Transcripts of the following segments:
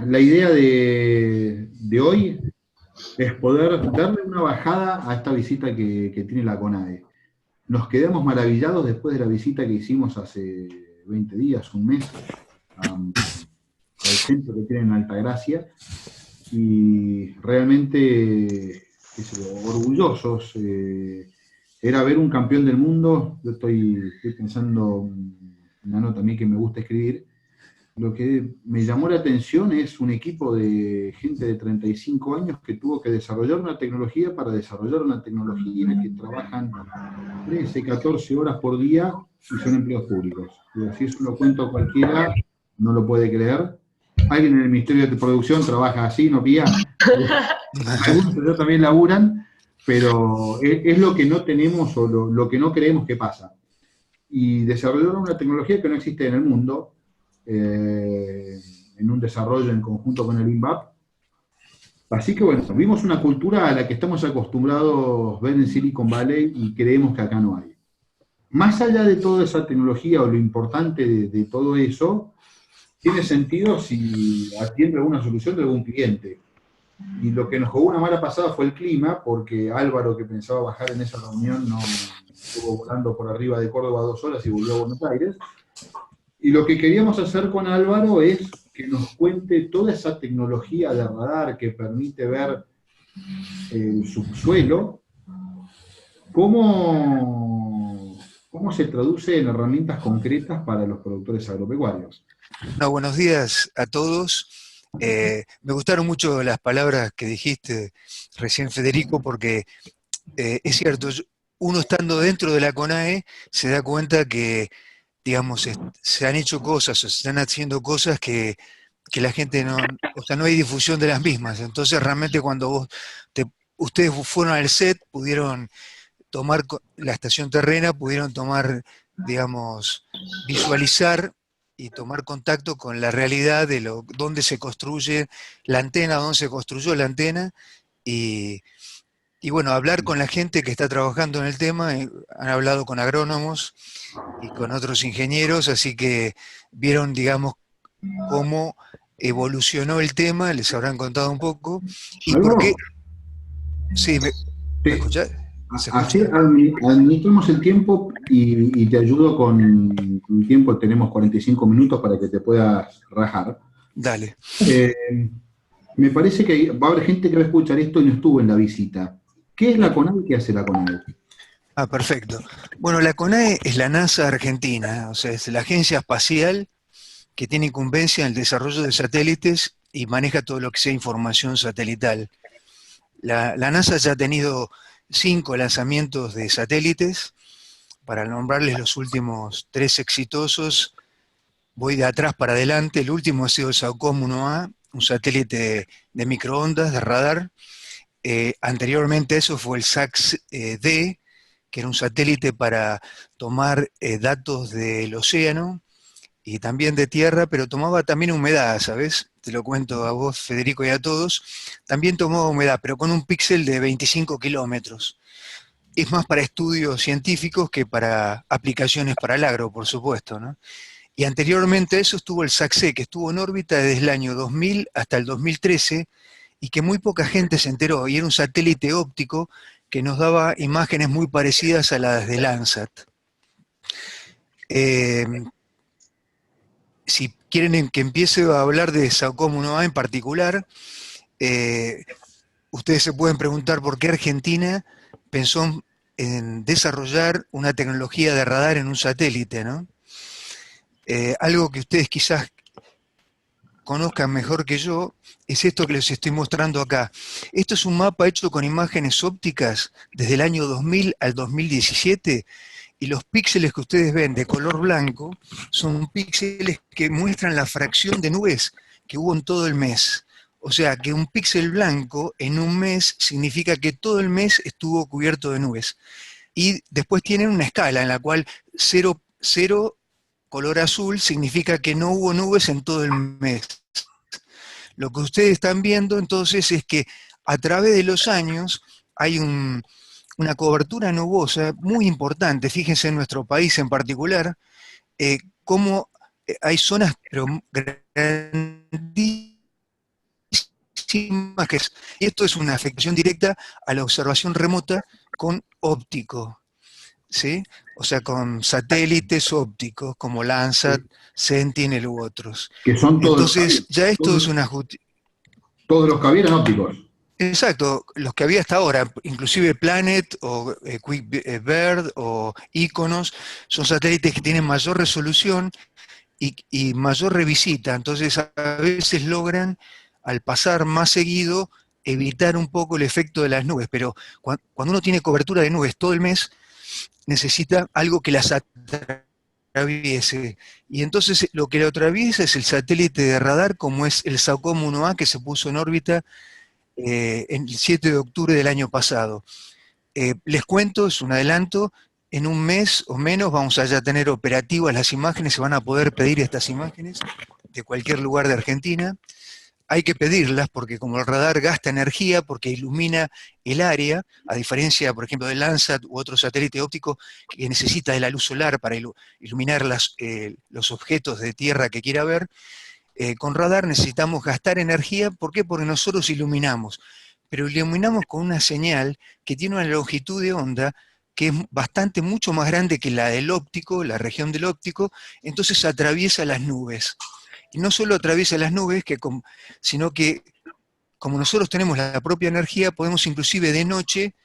la idea de hoy es poder darle una bajada a esta visita que tiene la CONAE. Nos quedamos maravillados después de la visita que hicimos hace 20 días, un mes, al centro que tienen en Altagracia, y realmente orgullosos. Era ver un campeón del mundo. Yo estoy pensando una nota a mí que me gusta escribir. Lo que me llamó la atención es un equipo de gente de 35 años que tuvo que desarrollar una tecnología para desarrollar una tecnología, que trabajan 13, 14 horas por día y son empleados públicos. Y así eso lo cuento a cualquiera, no lo puede creer. Alguien en el Ministerio de Producción trabaja así, ¿no, Pía? Algunos allá también laburan, pero es lo que no tenemos o lo que no creemos que pasa. Y desarrollaron una tecnología que no existe en el mundo, en un desarrollo en conjunto con el INVAP. Así que bueno, vimos una cultura a la que estamos acostumbrados a ver en Silicon Valley y creemos que acá no hay. Más allá de toda esa tecnología o lo importante de todo eso, tiene sentido si atiende alguna solución de algún cliente. Y lo que nos jugó una mala pasada fue el clima, porque Álvaro, que pensaba bajar en esa reunión, no estuvo volando por arriba de Córdoba 2 horas y volvió a Buenos Aires. Y lo que queríamos hacer con Álvaro es que nos cuente toda esa tecnología de radar que permite ver el subsuelo, cómo se traduce en herramientas concretas para los productores agropecuarios. No, buenos días a todos. Me gustaron mucho las palabras que dijiste recién, Federico, porque es cierto, uno estando dentro de la CONAE se da cuenta que, digamos, se han hecho cosas, o se están haciendo cosas que la gente no, o sea, no hay difusión de las mismas. Entonces, realmente cuando ustedes fueron al set, pudieron tomar la estación terrena, pudieron tomar, digamos, visualizar y tomar contacto con la realidad de dónde se construye la antena, dónde se construyó la antena, y, y bueno, hablar con la gente que está trabajando en el tema. Han hablado con agrónomos y con otros ingenieros, así que vieron, digamos, cómo evolucionó el tema, les habrán contado un poco, y por qué. Álvaro, Sí, ¿me te, escuchás? ¿Se así escucha? administramos el tiempo y te ayudo con el tiempo. Tenemos 45 minutos para que te puedas rajar. Dale. Eh, Me parece que va a haber gente que va a escuchar esto y no estuvo en la visita. ¿Qué es la CONAE y qué hace la CONAE? Ah, perfecto. Bueno, la CONAE es la NASA argentina, o sea, es la agencia espacial que tiene incumbencia en el desarrollo de satélites y maneja todo lo que sea información satelital. La NASA ya ha tenido 5 lanzamientos de satélites. Para nombrarles los últimos 3 exitosos, voy de atrás para adelante. El último ha sido el SAOCOM 1A, un satélite de microondas, de radar. Anteriormente a eso fue el SAX-D, que era un satélite para tomar datos del océano y también de tierra, pero tomaba también humedad, ¿sabes? Te lo cuento a vos, Federico, y a todos. También tomaba humedad, pero con un píxel de 25 kilómetros. Es más para estudios científicos que para aplicaciones para el agro, por supuesto, ¿no? Y anteriormente a eso estuvo el SAC-C, que estuvo en órbita desde el año 2000 hasta el 2013, y que muy poca gente se enteró, y era un satélite óptico que nos daba imágenes muy parecidas a las de Landsat. Eh, si quieren que empiece a hablar de SAOCOM 1A en particular, ustedes se pueden preguntar por qué Argentina pensó en desarrollar una tecnología de radar en un satélite, ¿no? Algo que ustedes quizás conozcan mejor que yo es esto que les estoy mostrando acá. Esto es un mapa hecho con imágenes ópticas desde el año 2000 al 2017, y los píxeles que ustedes ven de color blanco son píxeles que muestran la fracción de nubes que hubo en todo el mes. O sea, que un píxel blanco en un mes significa que todo el mes estuvo cubierto de nubes. Y después tienen una escala en la cual 0, 0 color azul significa que no hubo nubes en todo el mes. Lo que ustedes están viendo entonces es que a través de los años hay una cobertura nubosa muy importante. Fíjense en nuestro país en particular, cómo hay zonas pero grandísimas imágenes. Y esto es una afectación directa a la observación remota con óptico, ¿sí? O sea, con satélites ópticos como Landsat, Sentinel u otros. Que son Entonces, ya esto es una... todos los que habían ópticos. Exacto, los que había hasta ahora, inclusive Planet o QuickBird o Iconos, son satélites que tienen mayor resolución y mayor revisita, entonces a veces logran, al pasar más seguido, evitar un poco el efecto de las nubes, pero cuando uno tiene cobertura de nubes todo el mes, necesita algo que las atraviese. Y entonces lo que lo atraviesa es el satélite de radar, como es el SAOCOM 1A, que se puso en órbita el 7 de octubre del año pasado. Les cuento, es un adelanto, en un mes o menos vamos a ya tener operativas las imágenes, se van a poder pedir estas imágenes de cualquier lugar de Argentina. Hay que pedirlas porque como el radar gasta energía, porque ilumina el área, a diferencia, por ejemplo, del Landsat u otro satélite óptico que necesita de la luz solar para iluminar los objetos de tierra que quiera ver, con radar necesitamos gastar energía. ¿Por qué? Porque nosotros iluminamos, pero iluminamos con una señal que tiene una longitud de onda que es bastante, mucho más grande que la del óptico, la región del óptico, entonces atraviesa las nubes. Y no solo atraviesa las nubes, sino que como nosotros tenemos la propia energía, podemos inclusive de noche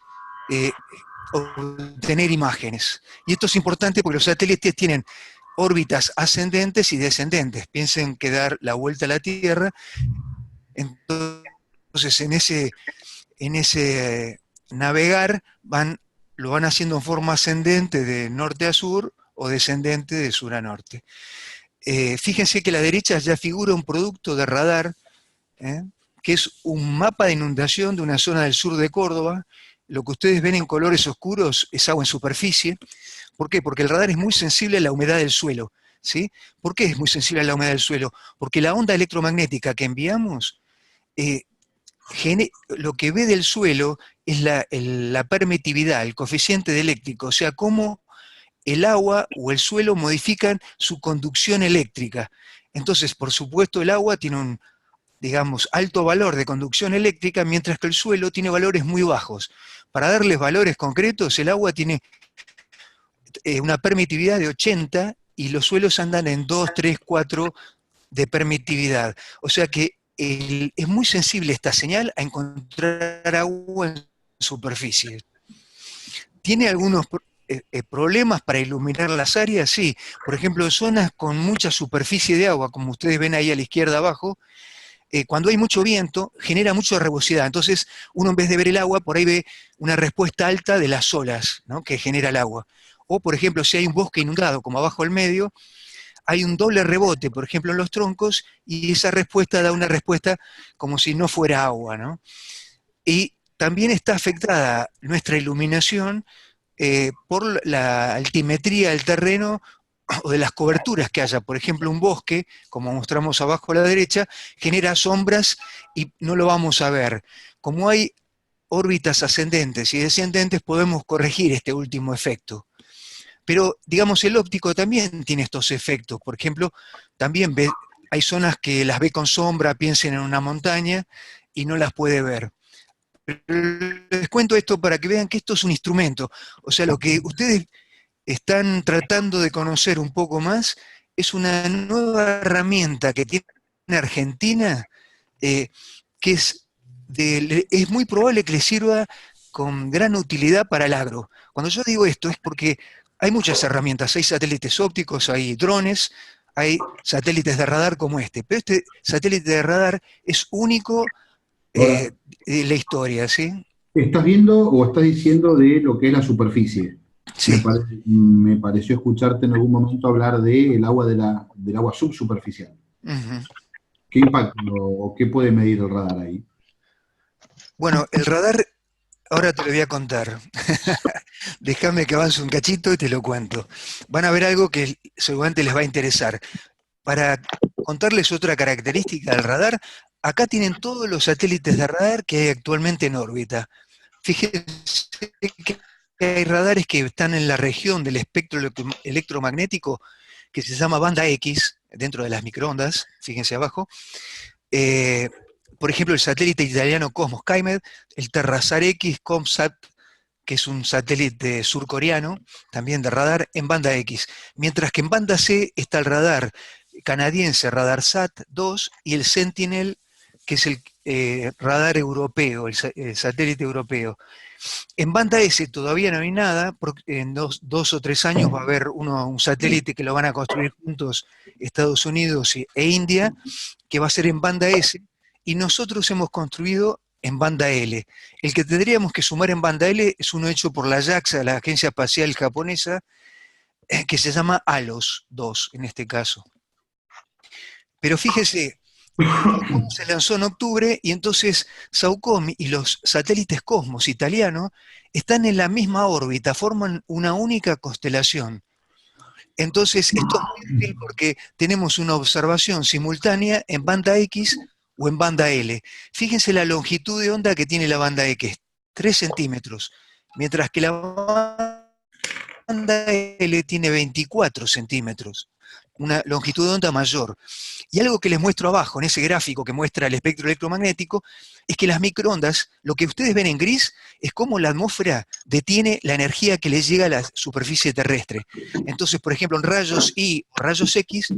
eh, obtener imágenes. Y esto es importante porque los satélites tienen órbitas ascendentes y descendentes. Piensen que dar la vuelta a la Tierra, entonces en ese navegar lo van haciendo en forma ascendente de norte a sur o descendente de sur a norte. Fíjense que a la derecha ya figura un producto de radar, que es un mapa de inundación de una zona del sur de Córdoba. Lo que ustedes ven en colores oscuros es agua en superficie. ¿Por qué? Porque el radar es muy sensible a la humedad del suelo, ¿sí? ¿Por qué es muy sensible a la humedad del suelo? Porque la onda electromagnética que enviamos, lo que ve del suelo es la permitividad, el coeficiente de eléctrico, o sea, cómo el agua o el suelo modifican su conducción eléctrica. Entonces, por supuesto, el agua tiene un, digamos, alto valor de conducción eléctrica, mientras que el suelo tiene valores muy bajos. Para darles valores concretos, el agua tiene una permitividad de 80 y los suelos andan en 2, 3, 4 de permitividad. O sea que es muy sensible esta señal a encontrar agua en superficie. ¿Tiene algunos problemas para iluminar las áreas? Sí. Por ejemplo, zonas con mucha superficie de agua, como ustedes ven ahí a la izquierda abajo, cuando hay mucho viento, genera mucha rebosidad. Entonces, uno en vez de ver el agua, por ahí ve una respuesta alta de las olas, ¿no?, que genera el agua. O, por ejemplo, si hay un bosque inundado, como abajo al medio, hay un doble rebote, por ejemplo, en los troncos, y esa respuesta da una respuesta como si no fuera agua, ¿no? Y también está afectada nuestra iluminación por la altimetría del terreno o de las coberturas que haya. Por ejemplo, un bosque, como mostramos abajo a la derecha, genera sombras y no lo vamos a ver. Como hay órbitas ascendentes y descendentes, podemos corregir este último efecto. Pero, digamos, el óptico también tiene estos efectos. Por ejemplo, también hay zonas que las ve con sombra, piensen en una montaña, y no las puede ver. Les cuento esto para que vean que esto es un instrumento. O sea, lo que ustedes están tratando de conocer un poco más es una nueva herramienta que tiene Argentina, que es muy probable que le sirva con gran utilidad para el agro. Cuando yo digo esto es porque hay muchas herramientas, hay satélites ópticos, hay drones, hay satélites de radar como este, pero este satélite de radar es único Ahora, en la historia, ¿sí? ¿estás viendo o estás diciendo de lo que es la superficie? Sí. Me pareció escucharte en algún momento hablar del agua del agua subsuperficial. Uh-huh. ¿Qué impacto o qué puede medir el radar ahí? Bueno, el radar, ahora te lo voy a contar. Déjame que avance un cachito y te lo cuento. Van a ver algo que seguramente les va a interesar. Para contarles otra característica del radar, acá tienen todos los satélites de radar que hay actualmente en órbita. Fíjense que hay radares que están en la región del espectro electromagnético que se llama banda X, dentro de las microondas, fíjense abajo, por ejemplo, el satélite italiano Cosmos Skymed, el Terrasar X ComSat, que es un satélite surcoreano, también de radar, en banda X. Mientras que en banda C está el radar canadiense RadarSat-2 y el Sentinel, que es el radar europeo, el satélite europeo. En banda S todavía no hay nada, en 2 o 3 años va a haber un satélite que lo van a construir juntos Estados Unidos e India, que va a ser en banda S, y nosotros hemos construido en banda L. El que tendríamos que sumar en banda L es uno hecho por la JAXA, la Agencia Espacial Japonesa, que se llama ALOS-2 en este caso. Pero fíjese, Saucom se lanzó en octubre y entonces Saucom y los satélites Cosmos italianos están en la misma órbita, forman una única constelación. Entonces, esto es muy útil porque tenemos una observación simultánea en banda X o en banda L. Fíjense la longitud de onda que tiene la banda X, 3 centímetros, mientras que la banda L tiene 24 centímetros, una longitud de onda mayor. Y algo que les muestro abajo, en ese gráfico que muestra el espectro electromagnético, es que las microondas, lo que ustedes ven en gris, es cómo la atmósfera detiene la energía que les llega a la superficie terrestre. Entonces, por ejemplo, en rayos I o rayos X,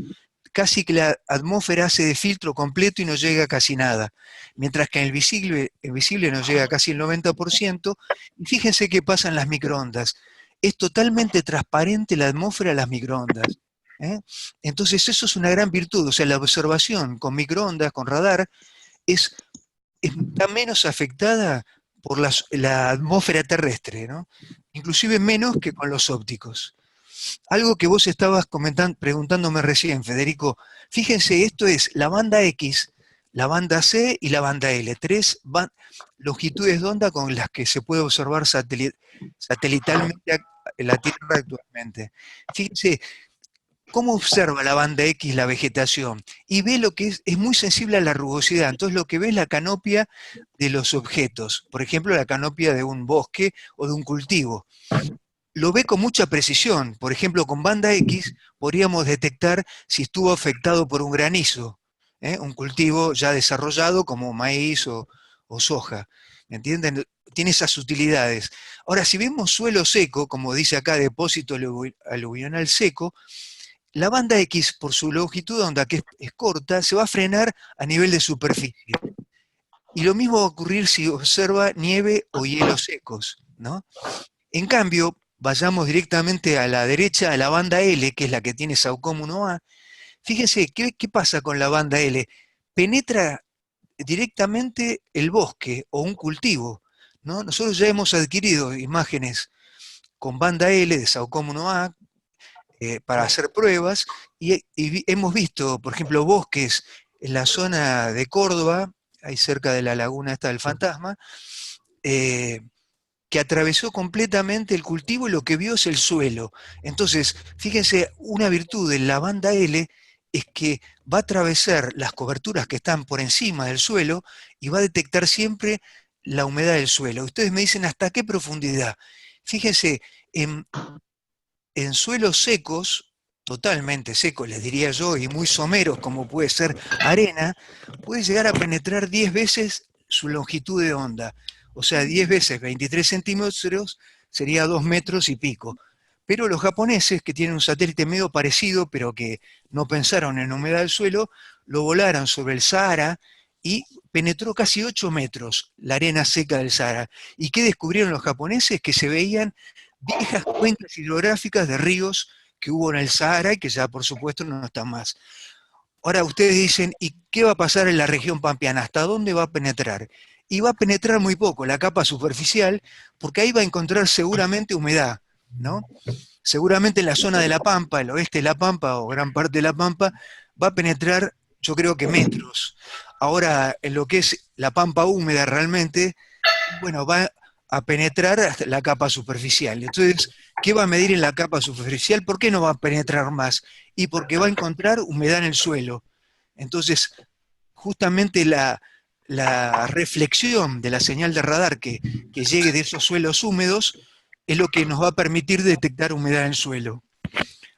casi que la atmósfera hace de filtro completo y no llega casi nada. Mientras que en el visible nos llega casi el 90%. Y fíjense qué pasa en las microondas. Es totalmente transparente la atmósfera de las microondas. Entonces eso es una gran virtud, o sea, la observación con microondas, con radar, está menos afectada por la atmósfera terrestre, ¿no? Inclusive menos que con los ópticos. Algo que vos estabas preguntándome recién, Federico, fíjense, esto es la banda X, la banda C y la banda L, 3 longitudes de onda con las que se puede observar satelitalmente la Tierra actualmente. Fíjense, ¿cómo observa la banda X la vegetación? Y ve lo que es muy sensible a la rugosidad. Entonces lo que ve es la canopia de los objetos. Por ejemplo, la canopia de un bosque o de un cultivo. Lo ve con mucha precisión. Por ejemplo, con banda X podríamos detectar si estuvo afectado por un granizo, un cultivo ya desarrollado como maíz o soja. ¿Me entienden? Tiene esas utilidades. Ahora, si vemos suelo seco, como dice acá, depósito aluvional seco, la banda X, por su longitud de onda, que es corta, se va a frenar a nivel de superficie. Y lo mismo va a ocurrir si observa nieve o hielos secos, ¿no? En cambio, vayamos directamente a la derecha, a la banda L, que es la que tiene Saucom 1A. Fíjense, ¿qué pasa con la banda L? Penetra directamente el bosque o un cultivo, ¿no? Nosotros ya hemos adquirido imágenes con banda L de Saucom 1A, para hacer pruebas y hemos visto, por ejemplo, bosques en la zona de Córdoba, ahí cerca de la laguna esta del Fantasma, que atravesó completamente el cultivo y lo que vio es el suelo. Entonces, fíjense, una virtud de la banda L es que va a atravesar las coberturas que están por encima del suelo y va a detectar siempre la humedad del suelo. Ustedes me dicen, ¿hasta qué profundidad? Fíjense, en suelos secos, totalmente secos, les diría yo, y muy someros, como puede ser arena, puede llegar a penetrar 10 veces su longitud de onda. O sea, 10 veces 23 centímetros sería 2 metros y pico. Pero los japoneses, que tienen un satélite medio parecido, pero que no pensaron en humedad del suelo, lo volaron sobre el Sahara y penetró casi 8 metros la arena seca del Sahara. ¿Y qué descubrieron los japoneses? Que se veían viejas cuencas hidrográficas de ríos que hubo en el Sahara y que ya por supuesto no están más. Ahora ustedes dicen, ¿y qué va a pasar en la región pampeana? ¿Hasta dónde va a penetrar? Y va a penetrar muy poco, la capa superficial, porque ahí va a encontrar seguramente humedad, ¿no? Seguramente en la zona de la Pampa, el oeste de la Pampa o gran parte de la Pampa, va a penetrar, yo creo que metros. Ahora, en lo que es la Pampa húmeda realmente, bueno, va a penetrar hasta la capa superficial. Entonces, ¿qué va a medir en la capa superficial? ¿Por qué no va a penetrar más? Y porque va a encontrar humedad en el suelo. Entonces, justamente la reflexión de la señal de radar que llegue de esos suelos húmedos es lo que nos va a permitir detectar humedad en el suelo.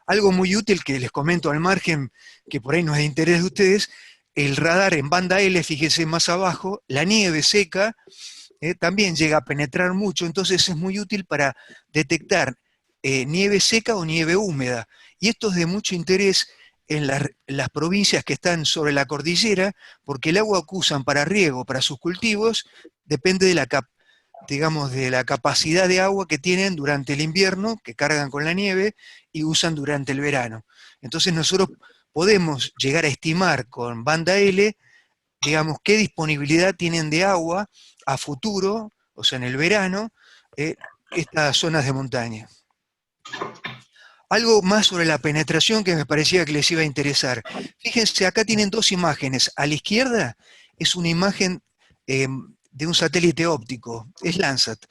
Algo muy útil que les comento al margen, que por ahí no es de interés de ustedes, el radar en banda L, fíjese más abajo, la nieve seca también llega a penetrar mucho, entonces es muy útil para detectar nieve seca o nieve húmeda. Y esto es de mucho interés en las provincias que están sobre la cordillera, porque el agua que usan para riego, para sus cultivos, depende de digamos, de la capacidad de agua que tienen durante el invierno, que cargan con la nieve, y usan durante el verano. Entonces nosotros podemos llegar a estimar con banda L, digamos, qué disponibilidad tienen de agua a futuro, o sea, en el verano, estas zonas de montaña. Algo más sobre la penetración que me parecía que les iba a interesar. Fíjense, acá tienen dos imágenes. A la izquierda es una imagen de un satélite óptico, es Landsat.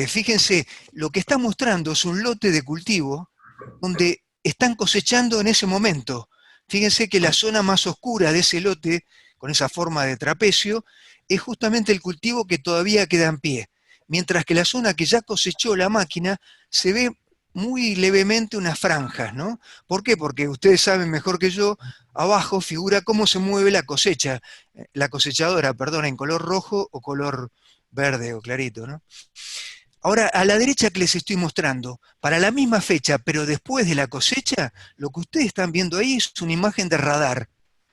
Fíjense, lo que está mostrando es un lote de cultivo donde están cosechando en ese momento. Fíjense que la zona más oscura de ese lote, con esa forma de trapecio, es justamente el cultivo que todavía queda en pie, mientras que la zona que ya cosechó la máquina se ve muy levemente unas franjas, ¿no? ¿Por qué? Porque ustedes saben mejor que yo, abajo figura cómo se mueve la cosechadora, perdón, en color rojo o color verde o clarito, ¿no? Ahora, a la derecha que les estoy mostrando, para la misma fecha, pero después de la cosecha, lo que ustedes están viendo ahí es una imagen de radar,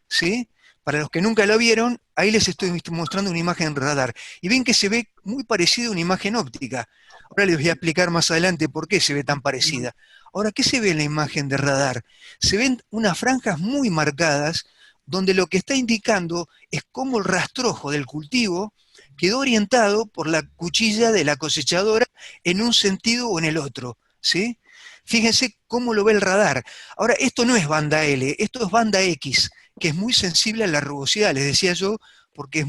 ¿sí? Para los que nunca lo vieron, ahí les estoy mostrando una imagen de radar. Y ven que se ve muy parecida a una imagen óptica. Ahora les voy a explicar más adelante por qué se ve tan parecida. Ahora, ¿qué se ve en la imagen de radar? Se ven unas franjas muy marcadas, donde lo que está indicando es cómo el rastrojo del cultivo quedó orientado por la cuchilla de la cosechadora en un sentido o en el otro, ¿sí? Fíjense cómo lo ve el radar. Ahora, esto no es banda L, esto es banda X, que es muy sensible a la rugosidad, les decía yo, porque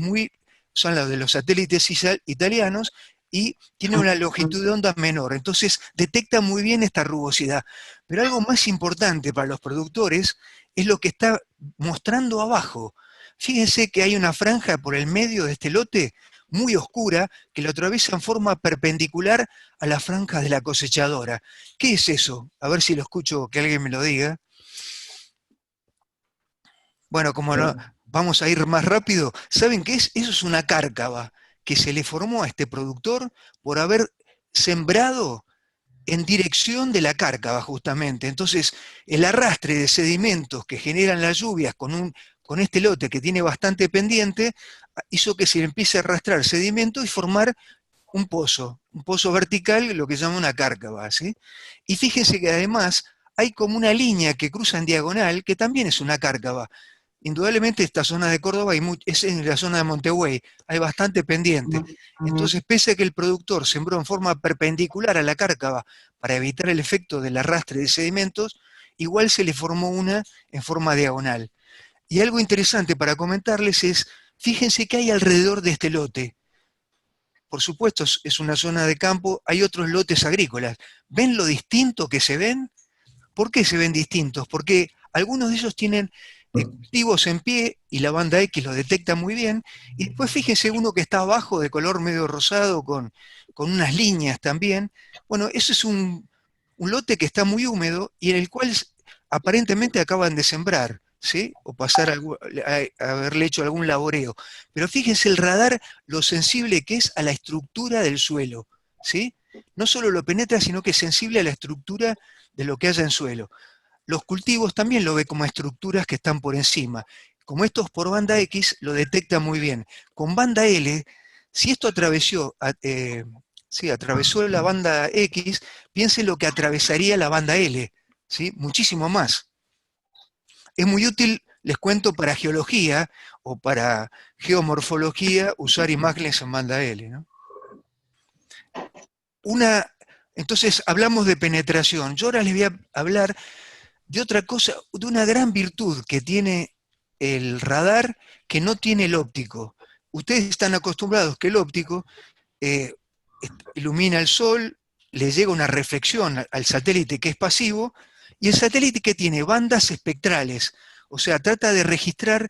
son los de los satélites italianos y tiene una longitud de onda menor, entonces detecta muy bien esta rugosidad. Pero algo más importante para los productores es lo que está mostrando abajo. Fíjense que hay una franja por el medio de este lote muy oscura que lo atraviesa en forma perpendicular a las franjas de la cosechadora. ¿Qué es eso? A ver si lo escucho, que alguien me lo diga. Bueno, como no, vamos a ir más rápido, ¿saben qué es? Eso es una cárcava que se le formó a este productor por haber sembrado en dirección de la cárcava, justamente. Entonces, el arrastre de sedimentos que generan las lluvias con este lote que tiene bastante pendiente, hizo que se le empiece a arrastrar sedimento y formar un pozo vertical, lo que se llama una cárcava, ¿sí? Y fíjense que además hay como una línea que cruza en diagonal, que también es una cárcava. Indudablemente esta zona de Córdoba es en la zona de Montevideo, hay bastante pendiente. Entonces, pese a que el productor sembró en forma perpendicular a la cárcava para evitar el efecto del arrastre de sedimentos, igual se le formó una en forma diagonal. Y algo interesante para comentarles es, fíjense que hay alrededor de este lote. Por supuesto, es una zona de campo, hay otros lotes agrícolas. ¿Ven lo distinto que se ven? ¿Por qué se ven distintos? Porque algunos de ellos tienen cultivos en pie y la banda X lo detecta muy bien, y después fíjense uno que está abajo de color medio rosado con unas líneas también. Bueno, eso es un lote que está muy húmedo y en el cual aparentemente acaban de sembrar, ¿sí? O haberle hecho algún laboreo. Pero fíjense el radar, lo sensible que es a la estructura del suelo, ¿sí? No solo lo penetra, sino que es sensible a la estructura de lo que haya en suelo. Los cultivos también lo ve como estructuras que están por encima. Como esto es por banda X, lo detecta muy bien. Con banda L, si esto atravesó la banda X, piensen lo que atravesaría la banda L, ¿sí? Muchísimo más. Es muy útil, les cuento, para geología o para geomorfología usar imágenes en banda L, ¿no? Entonces hablamos de penetración. Yo ahora les voy a hablar de otra cosa, de una gran virtud que tiene el radar que no tiene el óptico. Ustedes están acostumbrados que el óptico ilumina el sol, le llega una reflexión al satélite que es pasivo, y el satélite que tiene bandas espectrales, o sea, trata de registrar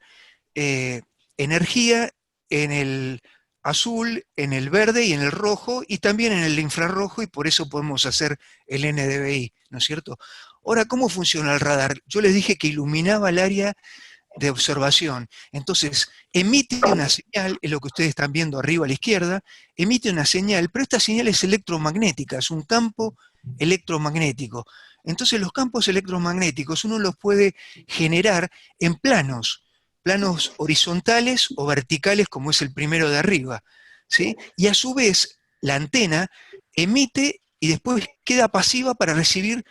energía en el azul, en el verde y en el rojo, y también en el infrarrojo, y por eso podemos hacer el NDVI, ¿no es cierto? Ahora, ¿cómo funciona el radar? Yo les dije que iluminaba el área de observación. Entonces, emite una señal, es lo que ustedes están viendo arriba a la izquierda, emite una señal, pero esta señal es electromagnética, es un campo electromagnético. Entonces, los campos electromagnéticos uno los puede generar en planos horizontales o verticales, como es el primero de arriba, ¿sí? Y a su vez, la antena emite y después queda pasiva para recibir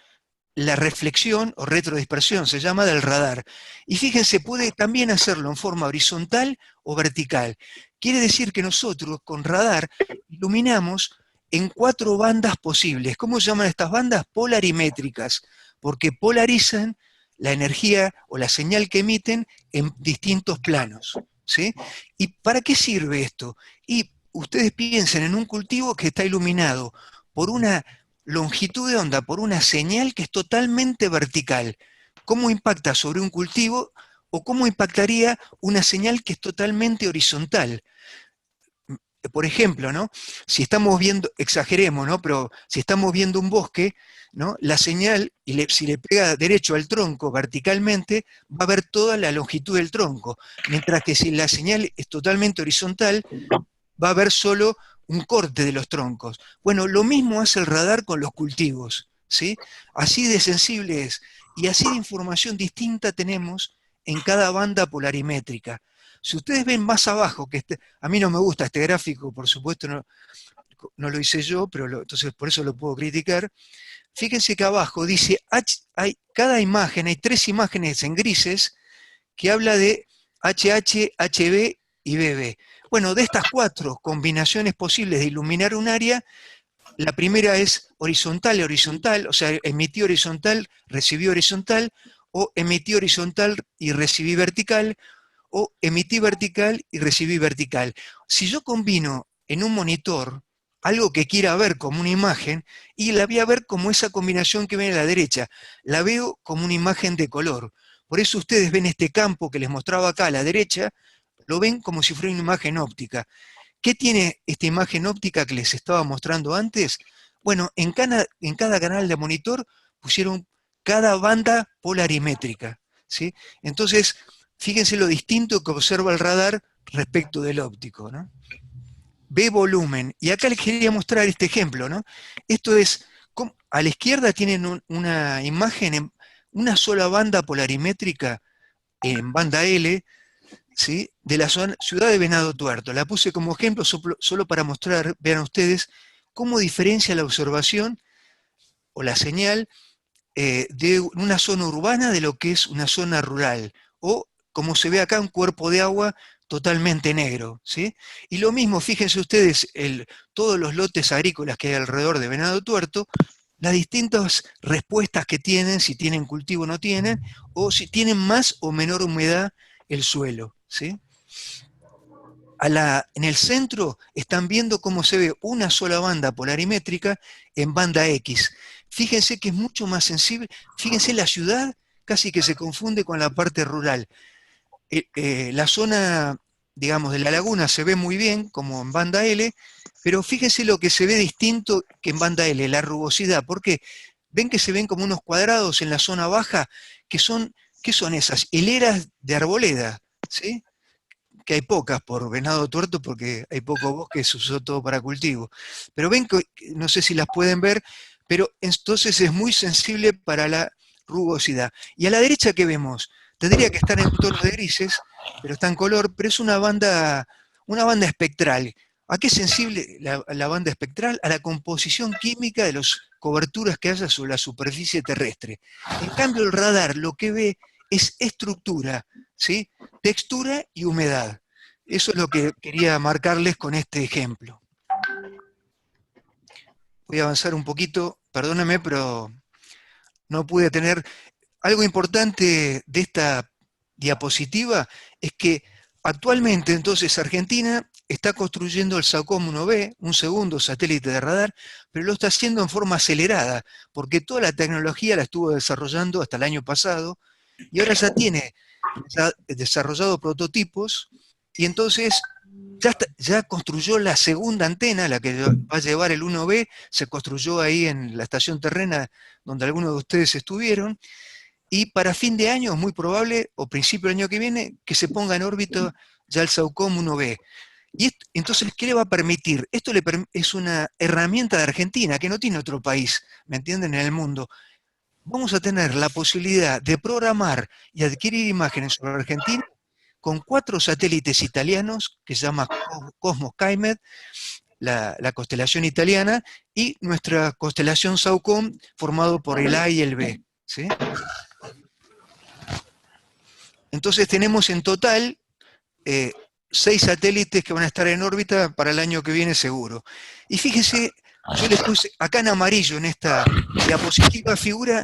la reflexión o retrodispersión, se llama, del radar. Y fíjense, puede también hacerlo en forma horizontal o vertical. Quiere decir que nosotros con radar iluminamos en 4 bandas posibles. ¿Cómo se llaman estas bandas? Polarimétricas, porque polarizan la energía o la señal que emiten en distintos planos, ¿sí? ¿Y para qué sirve esto? Y ustedes piensen en un cultivo que está iluminado por una longitud de onda, por una señal que es totalmente vertical. ¿Cómo impacta sobre un cultivo o cómo impactaría una señal que es totalmente horizontal? Por ejemplo, ¿no? Si estamos viendo, exageremos, ¿no? Pero si estamos viendo un bosque, ¿no? La señal, si le pega derecho al tronco verticalmente, va a ver toda la longitud del tronco, mientras que si la señal es totalmente horizontal, va a haber solo un corte de los troncos. Bueno, lo mismo hace el radar con los cultivos, ¿sí? Así de sensible es, y así de información distinta tenemos en cada banda polarimétrica. Si ustedes ven más abajo, a mí no me gusta este gráfico, por supuesto no lo hice yo, pero entonces por eso lo puedo criticar. Fíjense que abajo dice, cada imagen, hay 3 imágenes en grises que habla de HH, HB y BB. Bueno, de estas 4 combinaciones posibles de iluminar un área, la primera es horizontal, o sea, emití horizontal, recibí horizontal, o emití horizontal y recibí vertical, o emití vertical y recibí vertical. Si yo combino en un monitor algo que quiera ver como una imagen, y la voy a ver como esa combinación que ven a la derecha, la veo como una imagen de color. Por eso ustedes ven este campo que les mostraba acá a la derecha, lo ven como si fuera una imagen óptica. ¿Qué tiene esta imagen óptica que les estaba mostrando antes? Bueno, en cada canal de monitor pusieron cada banda polarimétrica, ¿sí? Entonces, fíjense lo distinto que observa el radar respecto del óptico, ¿no? Ve volumen. Y acá les quería mostrar este ejemplo, ¿no? Esto es, a la izquierda tienen una imagen en una sola banda polarimétrica en banda L, ¿sí? De la ciudad de Venado Tuerto. La puse como ejemplo solo para mostrar, vean ustedes, cómo diferencia la observación o la señal de una zona urbana de lo que es una zona rural, o como se ve acá, un cuerpo de agua totalmente negro, ¿sí? Y lo mismo, fíjense ustedes, todos los lotes agrícolas que hay alrededor de Venado Tuerto, las distintas respuestas que tienen, si tienen cultivo o no tienen, o si tienen más o menor humedad el suelo, ¿sí? En el centro están viendo cómo se ve una sola banda polarimétrica en banda X. Fíjense que es mucho más sensible. Fíjense, la ciudad casi que se confunde con la parte rural. La zona, digamos, de la laguna se ve muy bien, como en banda L, pero fíjense lo que se ve distinto que en banda L, la rugosidad. ¿Por qué? Ven que se ven como unos cuadrados en la zona baja, ¿qué son esas? Hileras de arboleda, ¿sí? Que hay pocas por Venado Tuerto porque hay poco bosque, se usó todo para cultivo. Pero ven que, no sé si las pueden ver, pero entonces es muy sensible para la rugosidad. Y a la derecha, ¿qué vemos? Tendría que estar en tonos de grises, pero está en color, pero es una banda espectral. ¿A qué es sensible la banda espectral? A la composición química de las coberturas que haya sobre la superficie terrestre. En cambio, el radar lo que ve es estructura, ¿sí? Textura y humedad. Eso es lo que quería marcarles con este ejemplo. Voy a avanzar un poquito, perdóname, pero no pude tener... Algo importante de esta diapositiva es que actualmente entonces Argentina está construyendo el SAOCOM 1B, un segundo satélite de radar, pero lo está haciendo en forma acelerada, porque toda la tecnología la estuvo desarrollando hasta el año pasado, y ahora ya tiene desarrollado prototipos, y entonces ya construyó la segunda antena, la que va a llevar el 1B, se construyó ahí en la estación terrena donde algunos de ustedes estuvieron, y para fin de año es muy probable, o principio del año que viene, que se ponga en órbita ya el SAOCOM 1B. Y entonces, ¿qué le va a permitir? Es una herramienta de Argentina que no tiene otro país, ¿me entienden?, en el mundo. Vamos a tener la posibilidad de programar y adquirir imágenes sobre Argentina con 4 satélites italianos, que se llama Cosmos Skymed, la constelación italiana, y nuestra constelación SAOCOM, formado por el A y el B. ¿Sí? Entonces tenemos en total 6 satélites que van a estar en órbita para el año que viene seguro. Y fíjese, yo les puse acá en amarillo en esta diapositiva, figura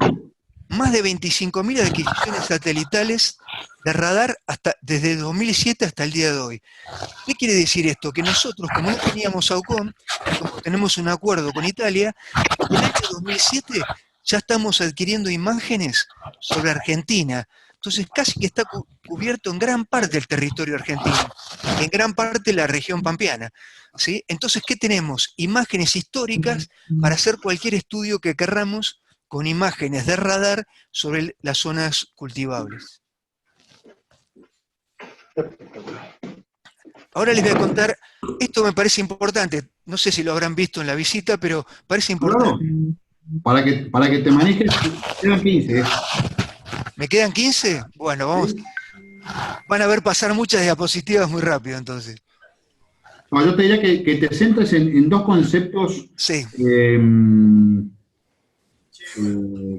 más de 25.000 adquisiciones satelitales de radar desde 2007 hasta el día de hoy. ¿Qué quiere decir esto? Que nosotros, como no teníamos SAOCOM, y como tenemos un acuerdo con Italia, en el año 2007 ya estamos adquiriendo imágenes sobre Argentina. Entonces casi que está cubierto en gran parte el territorio argentino, en gran parte la región pampeana. ¿Sí? Entonces, ¿qué tenemos? Imágenes históricas para hacer cualquier estudio que querramos con imágenes de radar sobre las zonas cultivables. Ahora les voy a contar, esto me parece importante, no sé si lo habrán visto en la visita, pero parece importante. Claro, para que te manejes, quedan 15. ¿Me quedan 15? Bueno, vamos. Van a ver pasar muchas diapositivas muy rápido entonces. No, yo te diría que te centres en 2 conceptos Sí.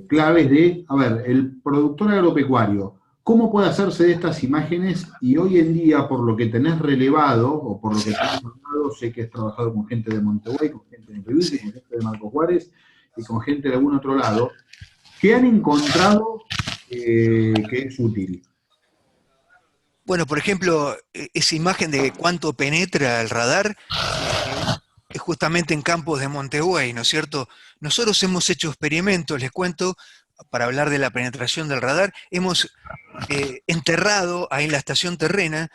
Claves de, a ver, el productor agropecuario, ¿cómo puede hacerse de estas imágenes? Y hoy en día, por lo que tenés relevado, o por lo que tenés relevado, sé que has trabajado con gente de Montevideo, con gente de Montevideo, con gente de Marcos Juárez, y con gente de algún otro lado, ¿qué han encontrado que es útil? Bueno, por ejemplo, esa imagen de cuánto penetra el radar es justamente en campos de Montevideo, ¿no es cierto? Nosotros hemos hecho experimentos, les cuento, para hablar de la penetración del radar, hemos enterrado ahí en la estación terrena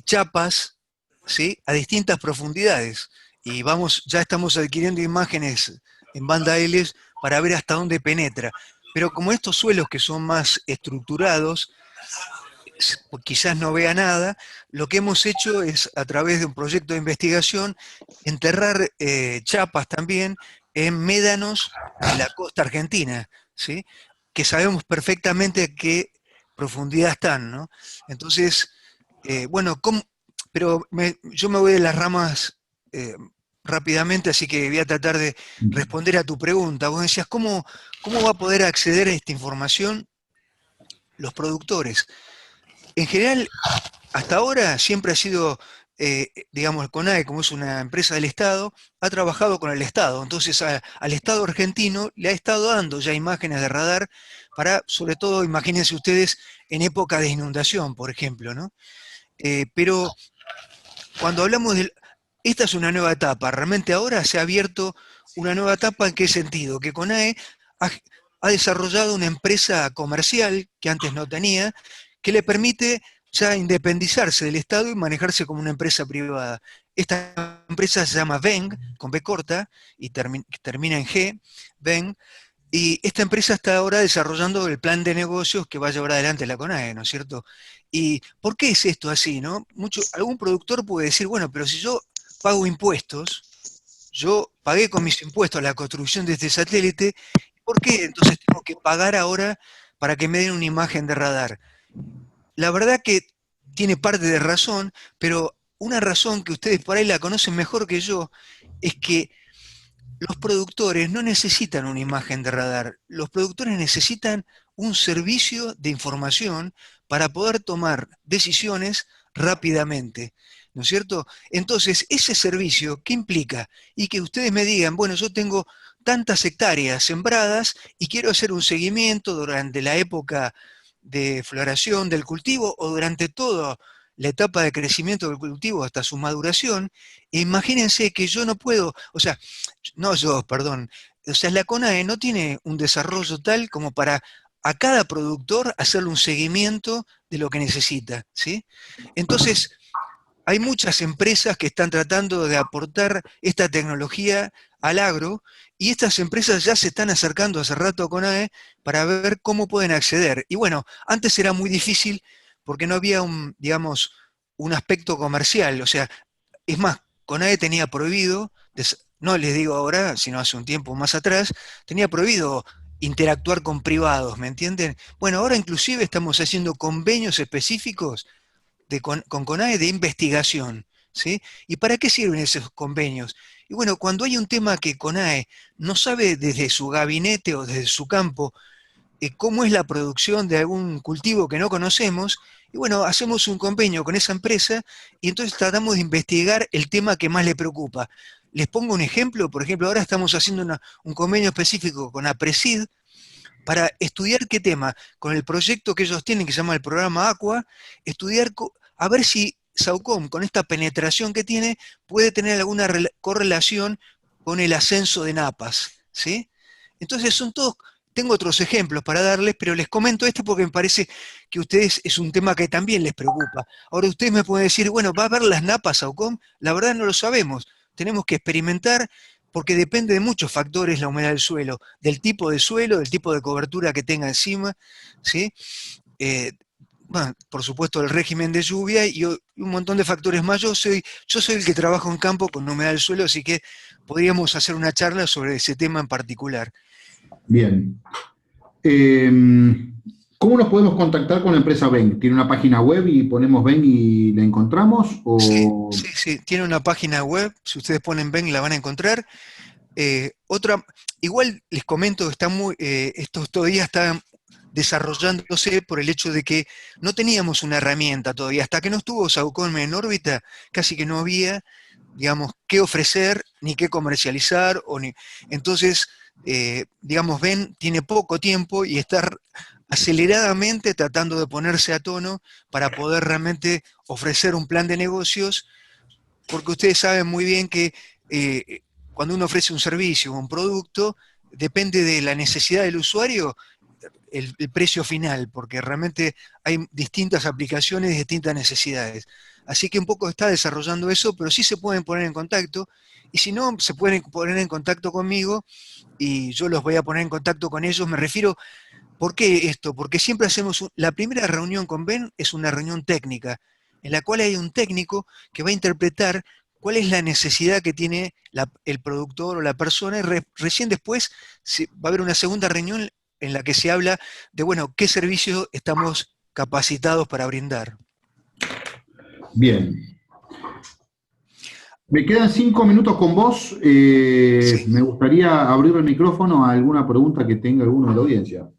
chapas, ¿sí?, a distintas profundidades. Y ya estamos adquiriendo imágenes en banda L para ver hasta dónde penetra. Pero como estos suelos que son más estructurados, quizás no vea nada, lo que hemos hecho es, a través de un proyecto de investigación, enterrar chapas también en médanos de la costa argentina, ¿sí?, que sabemos perfectamente a qué profundidad están, ¿no? Entonces, bueno, pero yo me voy de las ramas rápidamente, así que voy a tratar de responder a tu pregunta. Vos decías, ¿cómo va a poder acceder a esta información los productores? En general, hasta ahora siempre ha sido, digamos, el CONAE, como es una empresa del Estado, ha trabajado con el Estado. Entonces al Estado argentino le ha estado dando ya imágenes de radar para, sobre todo, imagínense ustedes, en época de inundación, por ejemplo, ¿no? Pero cuando hablamos de... Esta es una nueva etapa. Realmente ahora se ha abierto una nueva etapa. ¿En qué sentido? Que CONAE ha desarrollado una empresa comercial que antes no tenía, que le permite ya independizarse del Estado y manejarse como una empresa privada. Esta empresa se llama VENG, con B corta, y termina en G, VENG, y esta empresa está ahora desarrollando el plan de negocios que va a llevar adelante la CONAE, ¿no es cierto? ¿Y por qué es esto así, no? Algún productor puede decir, bueno, pero si yo pago impuestos, yo pagué con mis impuestos la construcción de este satélite, ¿por qué entonces tengo que pagar ahora para que me den una imagen de radar? La verdad que tiene parte de razón, pero una razón que ustedes por ahí la conocen mejor que yo es que los productores no necesitan una imagen de radar, los productores necesitan un servicio de información para poder tomar decisiones rápidamente, ¿no es cierto? Entonces, ese servicio, ¿qué implica? Y que ustedes me digan, bueno, yo tengo tantas hectáreas sembradas y quiero hacer un seguimiento durante la época de floración del cultivo o durante toda la etapa de crecimiento del cultivo hasta su maduración. Imagínense que yo no puedo, o sea, perdón, o sea, la CONAE no tiene un desarrollo tal como para a cada productor hacerle un seguimiento de lo que necesita, ¿sí? Entonces, hay muchas empresas que están tratando de aportar esta tecnología al agro, y estas empresas ya se están acercando hace rato a CONAE para ver cómo pueden acceder. Y bueno, antes era muy difícil porque no había digamos, un aspecto comercial, o sea, es más, CONAE tenía prohibido, no les digo ahora, sino hace un tiempo más atrás, tenía prohibido interactuar con privados, ¿me entienden? Bueno, ahora inclusive estamos haciendo convenios específicos con CONAE de investigación, ¿sí? ¿Y para qué sirven esos convenios? Y bueno, cuando hay un tema que CONAE no sabe desde su gabinete o desde su campo cómo es la producción de algún cultivo que no conocemos, y bueno, hacemos un convenio con esa empresa y entonces tratamos de investigar el tema que más le preocupa. Les pongo un ejemplo, por ejemplo, ahora estamos haciendo un convenio específico con APRESID para estudiar qué tema, con el proyecto que ellos tienen, que se llama el programa Aqua, estudiar a ver si Saucom, con esta penetración que tiene, puede tener alguna correlación con el ascenso de napas, ¿sí? Entonces son todos, tengo otros ejemplos para darles, pero les comento este porque me parece que a ustedes es un tema que también les preocupa. Ahora ustedes me pueden decir, bueno, ¿va a haber las napas Saucom? La verdad no lo sabemos. Tenemos que experimentar porque depende de muchos factores la humedad del suelo, del tipo de suelo, del tipo de cobertura que tenga encima, ¿sí? Eh, bueno, por supuesto el régimen de lluvia y un montón de factores más. Yo soy el que trabajo en campo con humedad del suelo, así que podríamos hacer una charla sobre ese tema en particular. Bien. Eh, ¿Cómo nos podemos contactar con la empresa Ben? ¿Tiene una página web y ponemos Ben y la encontramos? Sí, ¿O sí, sí, tiene una página web, si ustedes ponen Ben la van a encontrar. Otra, igual les comento, esto todavía está desarrollándose por el hecho de que no teníamos una herramienta todavía. Hasta que no estuvo Saucon en órbita, casi que no había, digamos, qué ofrecer, ni qué comercializar. Entonces, digamos, Ben tiene poco tiempo y está aceleradamente tratando de ponerse a tono para poder realmente ofrecer un plan de negocios, porque ustedes saben muy bien que cuando uno ofrece un servicio o un producto, depende de la necesidad del usuario el precio final, porque realmente hay distintas aplicaciones y distintas necesidades. Así que un poco está desarrollando eso, pero sí se pueden poner en contacto, y si no, se pueden poner en contacto conmigo y yo los voy a poner en contacto con ellos. Me refiero, ¿por qué esto? Porque siempre hacemos, la primera reunión con Ben es una reunión técnica, en la cual hay un técnico que va a interpretar cuál es la necesidad que tiene el productor o la persona, y recién después va a haber una segunda reunión en la que se habla de, bueno, qué servicios estamos capacitados para brindar. bien? Me quedan 5 minutos con vos. Sí. Me gustaría abrir el micrófono a alguna pregunta que tenga alguno de la audiencia.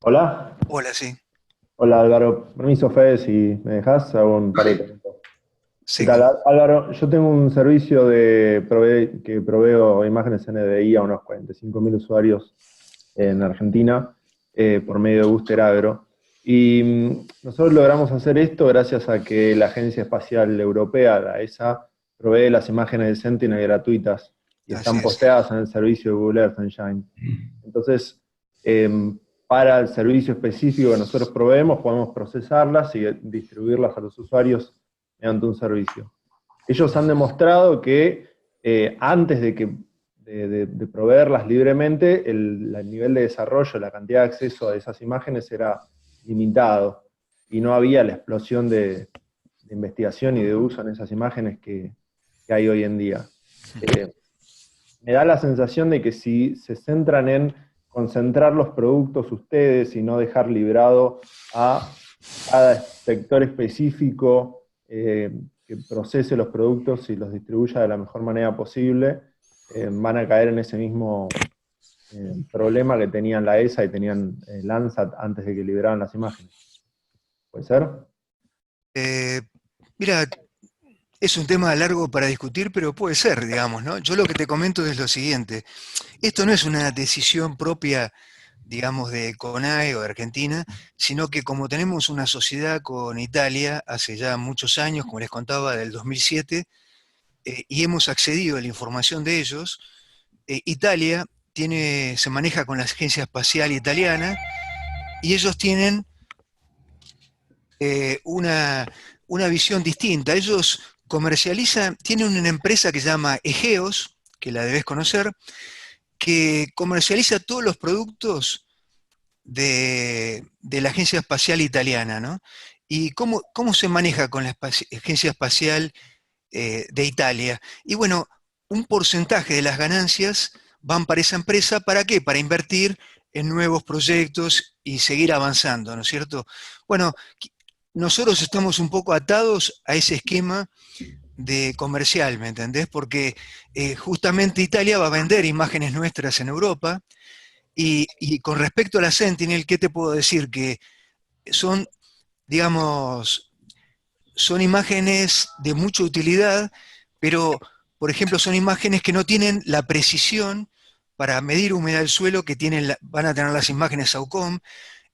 Hola. Hola, sí. Hola Álvaro. Permiso, Fede, si me dejas, hago un par de preguntas. ¿Qué Sí, tal, Álvaro? Yo tengo un servicio que proveo imágenes NDI a unos 45.000 usuarios en Argentina por medio de Booster Agro. Y nosotros logramos hacer esto gracias a que la Agencia Espacial Europea, la ESA, provee las imágenes de Sentinel gratuitas y así están es. posteadas en el servicio de Google Earth Engine. Entonces, para el servicio específico que nosotros proveemos, podemos procesarlas y distribuirlas a los usuarios mediante un servicio. Ellos han demostrado que antes de proveerlas libremente, el nivel de desarrollo, la cantidad de acceso a esas imágenes era limitado y no había la explosión de investigación y de uso en esas imágenes que hay hoy en día. Me da la sensación de que si se centran en concentrar los productos ustedes y no dejar librado a cada sector específico que procese los productos y los distribuya de la mejor manera posible, van a caer en ese mismo problema que tenían la ESA y tenían Landsat antes de que liberaran las imágenes. ¿Puede ser? Mira, es un tema largo para discutir, pero puede ser, digamos, ¿no? Yo lo que te comento es lo siguiente. Esto no es una decisión propia, digamos, de CONAE o de Argentina, sino que como tenemos una sociedad con Italia hace ya muchos años, como les contaba, del 2007, y hemos accedido a la información de ellos, Italia se maneja con la Agencia Espacial Italiana y ellos tienen una visión distinta. Ellos comercializan, tienen una empresa que se llama Egeos, que la debes conocer, que comercializa todos los productos de la Agencia Espacial Italiana, ¿no? ¿Y cómo se maneja con la Agencia Espacial de Italia? Y bueno, un porcentaje de las ganancias van para esa empresa, ¿para qué? Para invertir en nuevos proyectos y seguir avanzando, ¿no es cierto? Bueno, nosotros estamos un poco atados a ese esquema de comercial, ¿me entendés? Porque justamente Italia va a vender imágenes nuestras en Europa, y con respecto a la Sentinel, ¿qué te puedo decir? Que son, digamos, son imágenes de mucha utilidad, pero, por ejemplo, son imágenes que no tienen la precisión para medir humedad del suelo que van a tener las imágenes SAOCOM.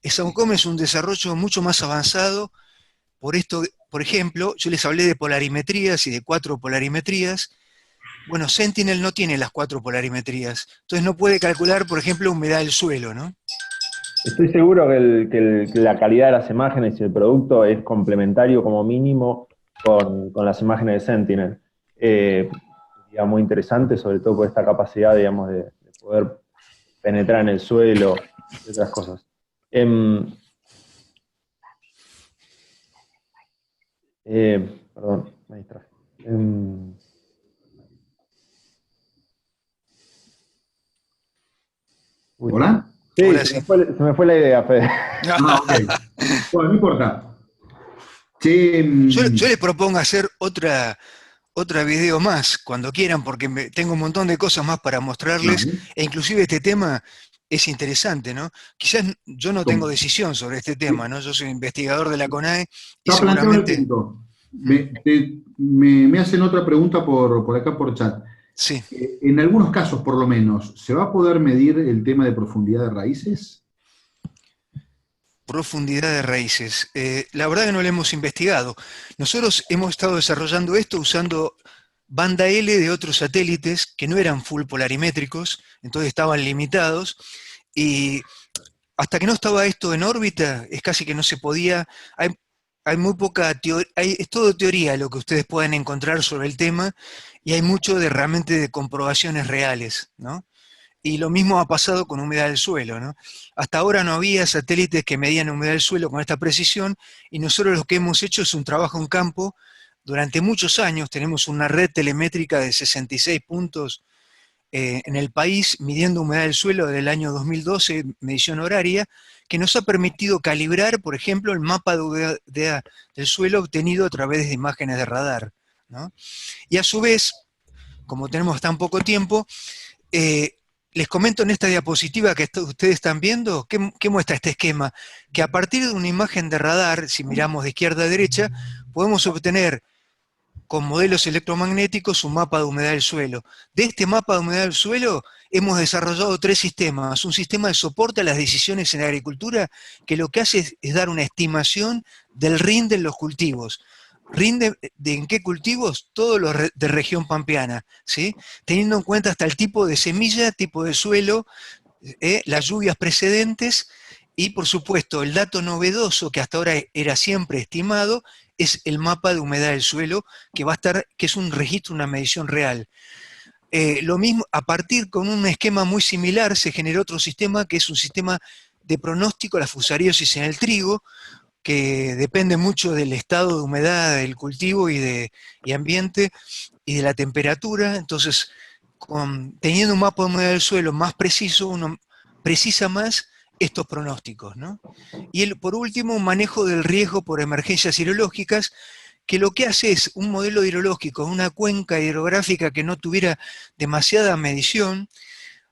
SAOCOM es un desarrollo mucho más avanzado. Por esto, por ejemplo, yo les hablé de polarimetrías y de 4 polarimetrías. Bueno, Sentinel no tiene las 4 polarimetrías, entonces no puede calcular, por ejemplo, humedad del suelo, ¿no? Estoy seguro que la calidad de las imágenes y el producto es complementario como mínimo con las imágenes de Sentinel. Sería muy interesante, sobre todo por esta capacidad, digamos, de poder penetrar en el suelo y otras cosas. Perdón, me distraje. ¿Hola? Sí, Ahora se sí. me fue la idea, Fede. Ok. Bueno, no importa. Che, Yo les propongo hacer otra video más, cuando quieran, porque tengo un montón de cosas más para mostrarles, dale. e inclusive este tema es interesante, ¿no? Quizás yo no tengo ¿Cómo? decisión sobre este tema, ¿no? Yo soy investigador de la CONAE y Está planteado el seguramente, punto. Me hacen otra pregunta por acá por chat. sí, En algunos casos, por lo menos, ¿se va a poder medir el tema de profundidad de raíces? profundidad de raíces. La verdad que no lo hemos investigado. Nosotros hemos estado desarrollando esto usando banda L de otros satélites que no eran full polarimétricos, entonces estaban limitados, y hasta que no estaba esto en órbita, es casi que no se podía. Hay muy poca teoría, es todo teoría lo que ustedes pueden encontrar sobre el tema, y hay mucho de realmente de comprobaciones reales, ¿no? Y lo mismo ha pasado con humedad del suelo, ¿no? Hasta ahora no había satélites que medían humedad del suelo con esta precisión, y nosotros lo que hemos hecho es un trabajo en campo. Durante muchos años tenemos una red telemétrica de 66 puntos en el país, midiendo humedad del suelo desde el año 2012, medición horaria, que nos ha permitido calibrar, por ejemplo, el mapa de humedad del suelo obtenido a través de imágenes de radar, ¿no? Y a su vez, como tenemos tan poco tiempo, les comento en esta diapositiva que ustedes están viendo, ¿qué muestra este esquema? Que a partir de una imagen de radar, si miramos de izquierda a derecha, podemos obtener con modelos electromagnéticos un mapa de humedad del suelo. De este mapa de humedad del suelo hemos desarrollado 3 sistemas. Un sistema de soporte a las decisiones en la agricultura, que lo que hace es dar una estimación del rinde en los cultivos. ¿Rinde en qué cultivos? Todos los de región pampeana, ¿sí? Teniendo en cuenta hasta el tipo de semilla, tipo de suelo, las lluvias precedentes, y por supuesto el dato novedoso que hasta ahora era siempre estimado es el mapa de humedad del suelo, que va a estar, que es un registro, una medición real. Lo mismo, a partir con un esquema muy similar se generó otro sistema, que es un sistema de pronóstico a la fusariosis en el trigo, que depende mucho del estado de humedad del cultivo y ambiente y de la temperatura. Entonces, teniendo un mapa de humedad del suelo más preciso, uno precisa más estos pronósticos, ¿no? Y por último, un manejo del riesgo por emergencias hidrológicas, que lo que hace es un modelo hidrológico, una cuenca hidrográfica que no tuviera demasiada medición,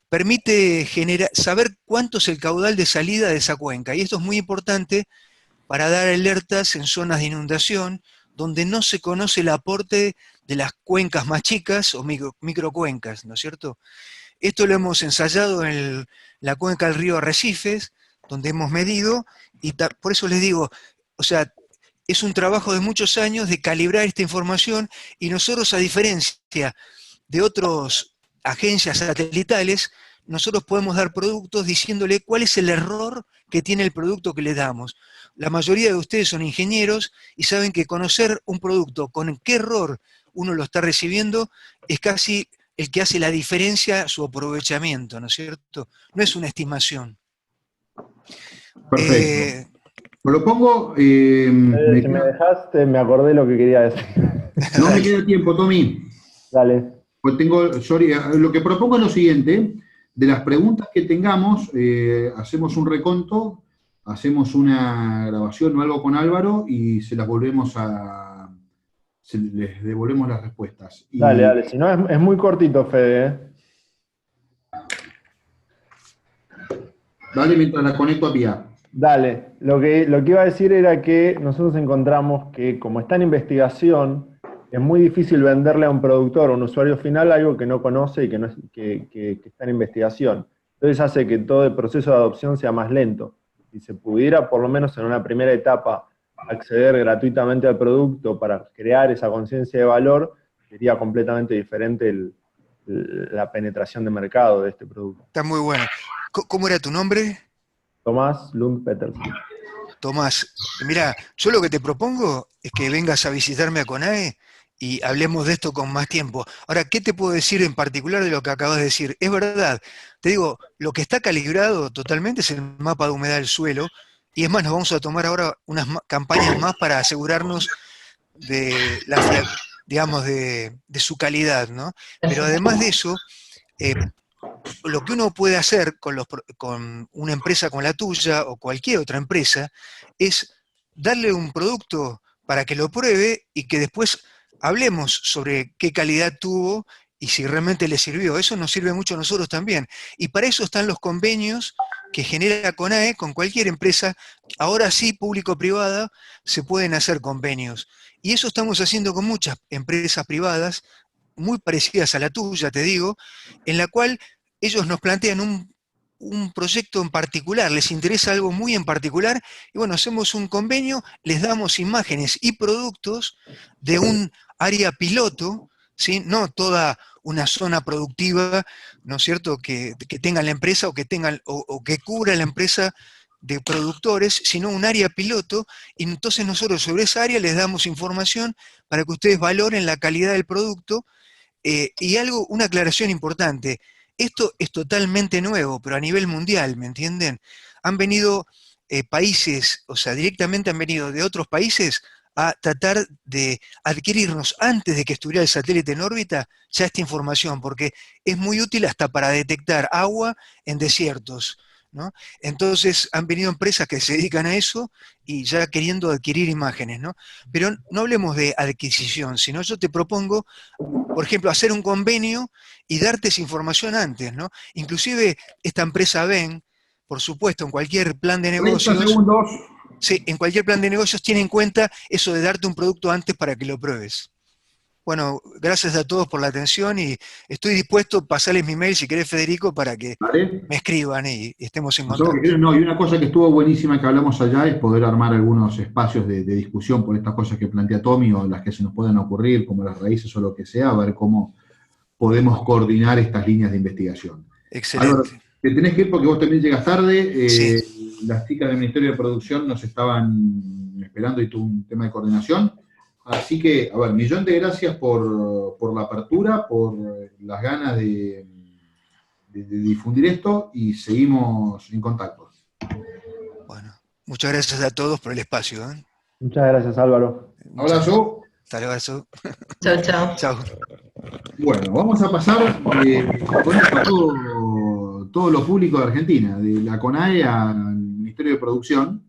permite saber cuánto es el caudal de salida de esa cuenca. Y esto es muy importante para dar alertas en zonas de inundación donde no se conoce el aporte de las cuencas más chicas o microcuencas, ¿no es cierto? Esto lo hemos ensayado en la cuenca del río Arrecifes, donde hemos medido, y por eso les digo, o sea, es un trabajo de muchos años de calibrar esta información, y nosotros, a diferencia de otras agencias satelitales, nosotros podemos dar productos diciéndole cuál es el error que tiene el producto que le damos. La mayoría de ustedes son ingenieros y saben que conocer un producto con qué error uno lo está recibiendo es casi el que hace la diferencia, su aprovechamiento, ¿no es cierto? No es una estimación. Perfecto. Lo pongo... Si me dejaste, me acordé lo que quería decir. No me queda tiempo, Tommy. Dale. Pues lo que propongo es lo siguiente: de las preguntas que tengamos, hacemos un reconto, hacemos una grabación o algo con Álvaro y les devolvemos las respuestas. Dale, si no es muy cortito, Fede, ¿eh? Dale mientras la conecto a Pia. Dale, lo que iba a decir era que nosotros encontramos que como está en investigación, es muy difícil venderle a un productor o un usuario final algo que no conoce y que está en investigación. Entonces hace que todo el proceso de adopción sea más lento. Si se pudiera, por lo menos en una primera etapa, acceder gratuitamente al producto para crear esa conciencia de valor, sería completamente diferente la penetración de mercado de este producto. Está muy bueno. ¿Cómo era tu nombre? Tomás Lund Petersen. Tomás, mira, yo lo que te propongo es que vengas a visitarme a CONAE y hablemos de esto con más tiempo. Ahora, ¿qué te puedo decir en particular de lo que acabas de decir? Es verdad, te digo, lo que está calibrado totalmente es el mapa de humedad del suelo, y es más, nos vamos a tomar ahora unas campañas más para asegurarnos de digamos, de su calidad, ¿no? Pero además de eso, lo que uno puede hacer con una empresa como la tuya o cualquier otra empresa es darle un producto para que lo pruebe y que después hablemos sobre qué calidad tuvo y si realmente le sirvió. Eso nos sirve mucho a nosotros también. Y para eso están los convenios que genera CONAE con cualquier empresa. Ahora sí, público-privada, se pueden hacer convenios. Y eso estamos haciendo con muchas empresas privadas, muy parecidas a la tuya, te digo, en la cual ellos nos plantean un proyecto en particular, les interesa algo muy en particular, y bueno, hacemos un convenio, les damos imágenes y productos de un área piloto, ¿sí? No toda una zona productiva, ¿no es cierto?, que tenga la empresa o que cubra la empresa de productores, sino un área piloto, y entonces nosotros sobre esa área les damos información para que ustedes valoren la calidad del producto. Y una aclaración importante, esto es totalmente nuevo, pero a nivel mundial, ¿me entienden? Han venido países, o sea, directamente han venido de otros países a tratar de adquirirnos antes de que estuviera el satélite en órbita ya esta información, porque es muy útil hasta para detectar agua en desiertos, ¿no? Entonces han venido empresas que se dedican a eso y ya queriendo adquirir imágenes, ¿no? Pero no hablemos de adquisición, sino yo te propongo, por ejemplo, hacer un convenio y darte esa información antes, ¿no? Inclusive esta empresa BEN, por supuesto, en cualquier plan de 30 negocios, segundos. sí, en cualquier plan de negocios tiene en cuenta eso de darte un producto antes para que lo pruebes. Bueno, gracias a todos por la atención y estoy dispuesto a pasarles mi mail si querés, Federico, para que ¿Vale? me escriban y estemos en Nosotros contacto. no, y una cosa que estuvo buenísima que hablamos allá es poder armar algunos espacios de discusión por estas cosas que plantea Tommy o las que se nos puedan ocurrir, como las raíces o lo que sea, a ver cómo podemos coordinar estas líneas de investigación. Excelente. Álvaro, te tenés que ir porque vos también llegas tarde. Sí. Las chicas del Ministerio de Producción nos estaban esperando y tuvo un tema de coordinación. Así que, a ver, millón de gracias por la apertura, por las ganas de difundir esto y seguimos en contacto. Bueno, muchas gracias a todos por el espacio, ¿eh? Muchas gracias, Álvaro. Abrazo. Hasta luego. Chao, chao. Chao. Bueno, vamos a pasar con esto a todo lo público de Argentina, de la CONAE al Ministerio de Producción,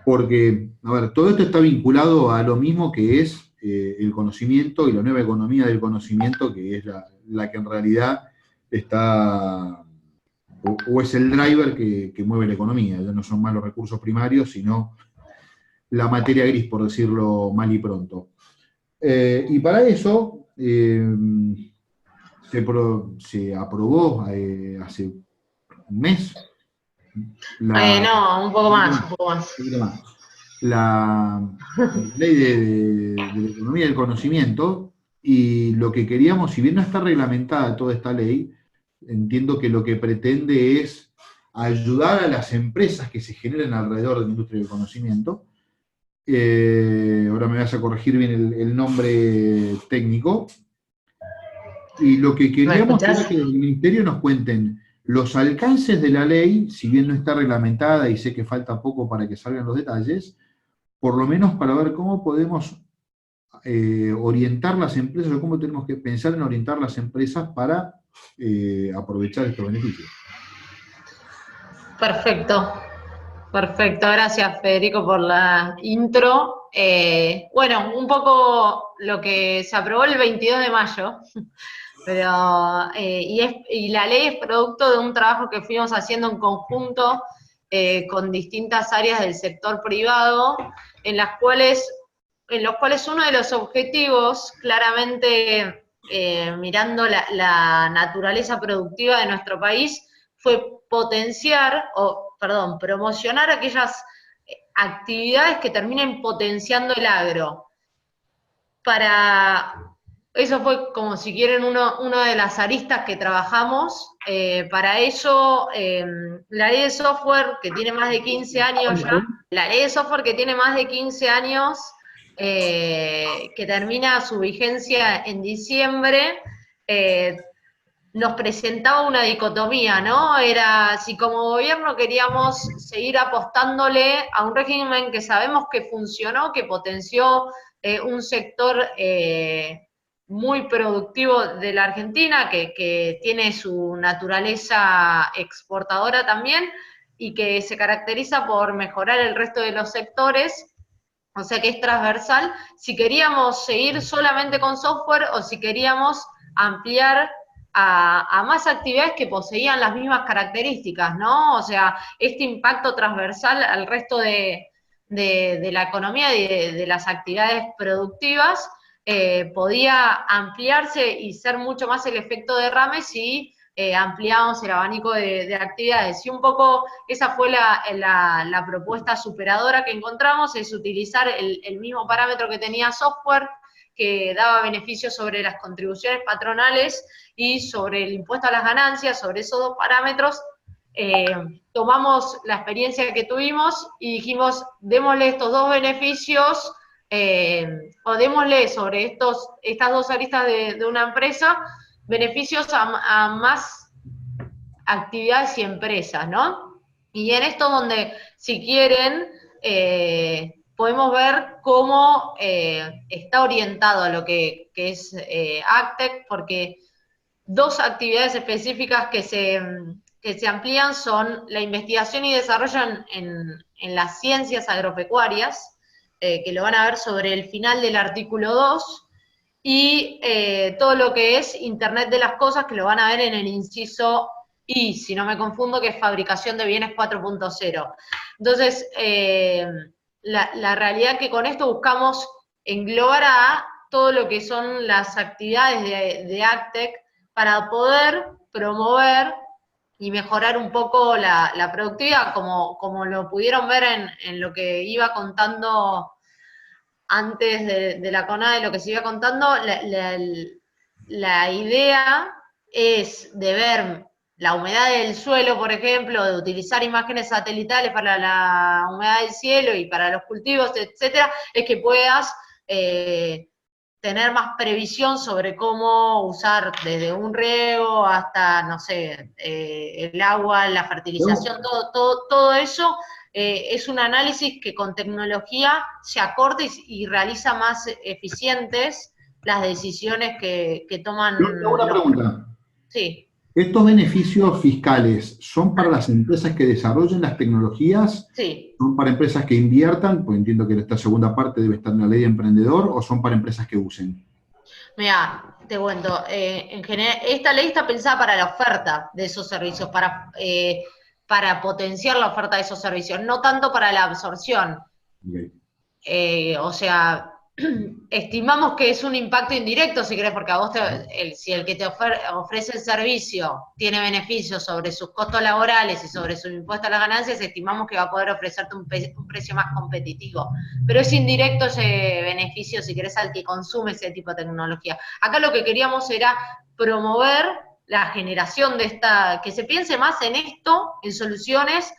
porque, a ver, todo esto está vinculado a lo mismo que es el conocimiento y la nueva economía del conocimiento, que es la que en realidad está, o es el driver que mueve la economía. Ya no son más los recursos primarios, sino la materia gris, por decirlo mal y pronto. Y para eso se aprobó hace un mes. No, un poco más. La ley de la economía del conocimiento, y lo que queríamos, si bien no está reglamentada toda esta ley, entiendo que lo que pretende es ayudar a las empresas que se generen alrededor de la industria del conocimiento. Ahora me vas a corregir bien el nombre técnico. Y lo que queríamos era que el Ministerio nos cuenten los alcances de la ley, si bien no está reglamentada y sé que falta poco para que salgan los detalles, por lo menos para ver cómo podemos orientar las empresas o cómo tenemos que pensar en orientar las empresas para aprovechar estos beneficios. Perfecto, perfecto. Gracias, Federico, por la intro. Bueno, un poco lo que se aprobó el 22 de mayo, pero, y la ley es producto de un trabajo que fuimos haciendo en conjunto con distintas áreas del sector privado, en los cuales uno de los objetivos, claramente mirando la naturaleza productiva de nuestro país, fue promocionar aquellas actividades que terminen potenciando el agro. Eso fue, como si quieren, una de las aristas que trabajamos. Para ello, la ley de software, que tiene más de 15 años ya, que termina su vigencia en diciembre, nos presentaba una dicotomía, ¿no? Era si como gobierno queríamos seguir apostándole a un régimen que sabemos que funcionó, que potenció un sector muy productivo de la Argentina, que tiene su naturaleza exportadora también, y que se caracteriza por mejorar el resto de los sectores, o sea que es transversal, si queríamos seguir solamente con software o si queríamos ampliar a más actividades que poseían las mismas características, ¿no? O sea, este impacto transversal al resto de la economía y de las actividades productivas podía ampliarse y ser mucho más el efecto derrame si ampliábamos el abanico de actividades. Y un poco esa fue la propuesta superadora que encontramos, es utilizar el mismo parámetro que tenía software, que daba beneficios sobre las contribuciones patronales y sobre el impuesto a las ganancias, sobre esos dos parámetros. Tomamos la experiencia que tuvimos y dijimos, démosle estos dos beneficios, o démosle sobre estas dos aristas de una empresa, beneficios a más actividades y empresas, ¿no? Y en esto donde, si quieren, podemos ver cómo está orientado a lo que es ACTEC, porque dos actividades específicas que se amplían son la investigación y desarrollo en las ciencias agropecuarias, que lo van a ver sobre el final del artículo 2, y todo lo que es Internet de las Cosas, que lo van a ver en el inciso I, si no me confundo, que es fabricación de bienes 4.0. Entonces, la realidad que con esto buscamos englobar a todo lo que son las actividades de ACTEC para poder promover y mejorar un poco la productividad, como lo pudieron ver en lo que iba contando antes de la CONADE, lo que se iba contando. La idea es de ver la humedad del suelo, por ejemplo, de utilizar imágenes satelitales para la humedad del cielo y para los cultivos, etcétera, es que puedas tener más previsión sobre cómo usar desde un riego hasta, no sé, el agua, la fertilización, todo eso. Es un análisis que con tecnología se acorta y realiza más eficientes las decisiones que toman. Una pregunta. Sí. ¿Estos beneficios fiscales son para las empresas que desarrollen las tecnologías? Sí. ¿Son para empresas que inviertan? Pues entiendo que esta segunda parte debe estar en la ley de emprendedor, ¿o son para empresas que usen? Mira, te cuento, en general, esta ley está pensada para la oferta de esos servicios, para potenciar la oferta de esos servicios, no tanto para la absorción. Okay. O sea, estimamos que es un impacto indirecto, si querés, porque a vos si el que te ofrece el servicio tiene beneficios sobre sus costos laborales y sobre su impuesto a las ganancias, estimamos que va a poder ofrecerte un precio más competitivo. Pero es indirecto ese beneficio, si querés, al que consume ese tipo de tecnología. Acá lo que queríamos era promover la generación de esta, que se piense más en esto, en soluciones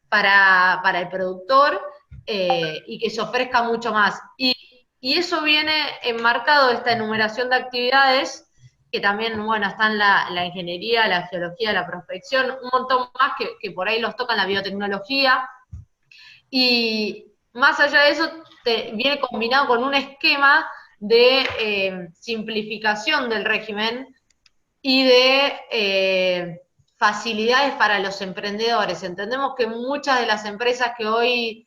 para el productor, y que se ofrezca mucho más. Y eso viene enmarcado, esta enumeración de actividades, que también, bueno, están la ingeniería, la geología, la prospección, un montón más que por ahí los tocan la biotecnología, y más allá de eso, viene combinado con un esquema de simplificación del régimen y de facilidades para los emprendedores. Entendemos que muchas de las empresas que hoy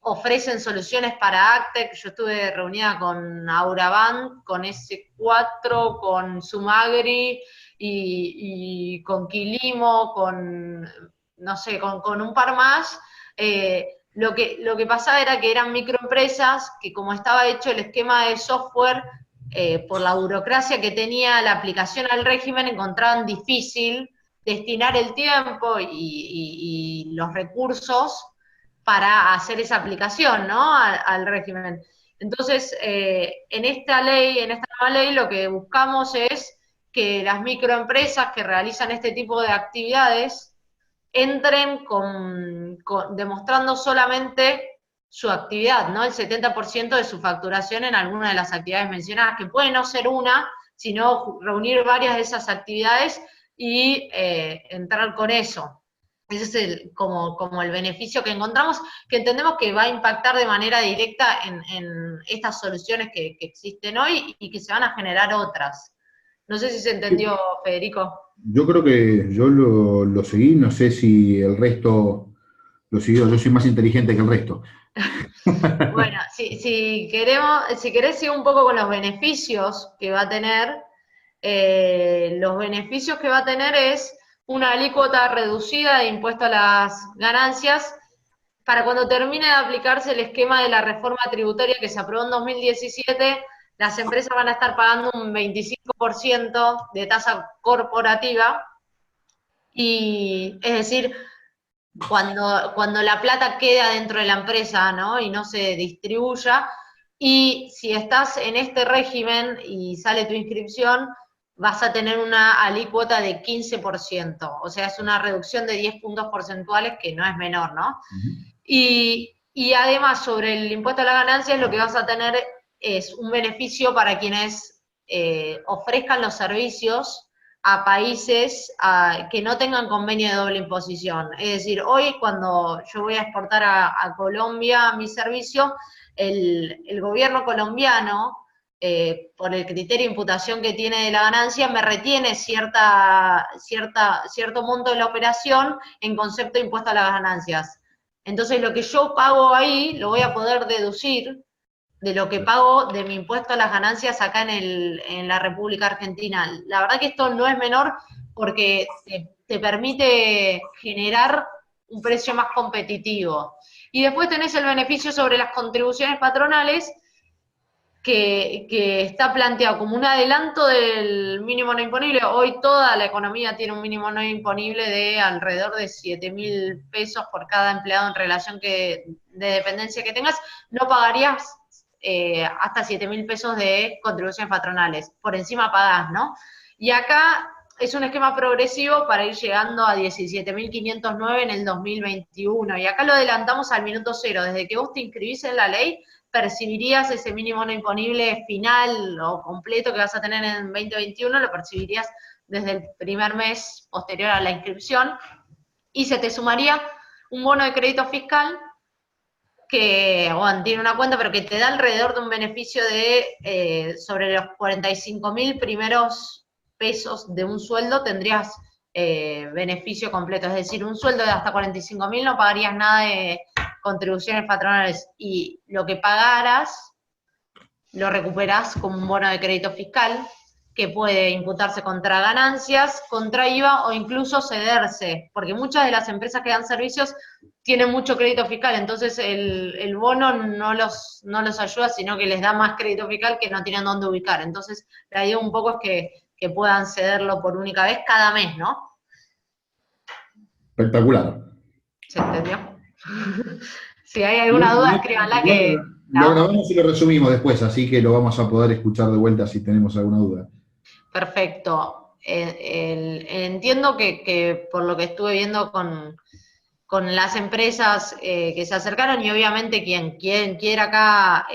ofrecen soluciones para Actec, yo estuve reunida con Aurabank, con S4, con Sumagri y con Quilimo, con, no sé, con un par más. Lo que pasaba era que eran microempresas que, como estaba hecho el esquema de software, por la burocracia que tenía la aplicación al régimen, encontraban difícil destinar el tiempo y los recursos para hacer esa aplicación, ¿no?, al régimen. Entonces, en esta nueva ley, lo que buscamos es que las microempresas que realizan este tipo de actividades entren demostrando solamente su actividad, ¿no? El 70% de su facturación en alguna de las actividades mencionadas, que puede no ser una, sino reunir varias de esas actividades y entrar con eso. Ese es como el beneficio que encontramos, que entendemos que va a impactar de manera directa en estas soluciones que existen hoy y que se van a generar otras. No sé si se entendió, Federico. Yo creo que yo lo seguí, no sé si el resto lo siguió, yo soy más inteligente que el resto. Bueno, si querés sigo un poco con los beneficios que va a tener. Los beneficios que va a tener es una alícuota reducida de impuesto a las ganancias para cuando termine de aplicarse el esquema de la reforma tributaria que se aprobó en 2017, las empresas van a estar pagando un 25% de tasa corporativa, y es decir, cuando la plata queda dentro de la empresa, ¿no?, y no se distribuya, y si estás en este régimen y sale tu inscripción, vas a tener una alícuota de 15%, o sea, es una reducción de 10 puntos porcentuales, que no es menor, ¿no? Y además, sobre el impuesto a las ganancias, lo que vas a tener es un beneficio para quienes ofrezcan los servicios a países que no tengan convenio de doble imposición. Es decir, hoy cuando yo voy a exportar a Colombia mi servicio, el gobierno colombiano, por el criterio de imputación que tiene de la ganancia, me retiene cierto monto de la operación en concepto de impuesto a las ganancias. Entonces, lo que yo pago ahí lo voy a poder deducir de lo que pago de mi impuesto a las ganancias acá en la República Argentina. La verdad que esto no es menor, porque te permite generar un precio más competitivo. Y después tenés el beneficio sobre las contribuciones patronales, que está planteado como un adelanto del mínimo no imponible. Hoy toda la economía tiene un mínimo no imponible de alrededor de 7.000 pesos por cada empleado en relación de dependencia que tengas. No pagarías hasta 7.000 pesos de contribuciones patronales. Por encima pagás, ¿no? Y acá es un esquema progresivo para ir llegando a 17.509 en el 2021. Y acá lo adelantamos al minuto cero. Desde que vos te inscribís en la ley, percibirías ese mínimo no imponible final o completo que vas a tener en 2021, lo percibirías desde el primer mes posterior a la inscripción, y se te sumaría un bono de crédito fiscal que, bueno, tiene una cuenta, pero que te da alrededor de un beneficio de sobre los 45.000 primeros pesos de un sueldo tendrías beneficio completo. Es decir, un sueldo de hasta 45.000 no pagarías nada de contribuciones patronales, y lo que pagaras lo recuperás como un bono de crédito fiscal que puede imputarse contra ganancias, contra IVA o incluso cederse, porque muchas de las empresas que dan servicios tienen mucho crédito fiscal, entonces el bono no los ayuda, sino que les da más crédito fiscal que no tienen dónde ubicar. Entonces, la idea un poco es que puedan cederlo por única vez cada mes, ¿no? Espectacular. ¿Se entendió? Si hay alguna duda, escríbanla que... Lo grabamos y lo resumimos después, así que lo vamos a poder escuchar de vuelta si tenemos alguna duda. Perfecto. entiendo que por lo que estuve viendo con las empresas que se acercaron, y obviamente quien quiera acá,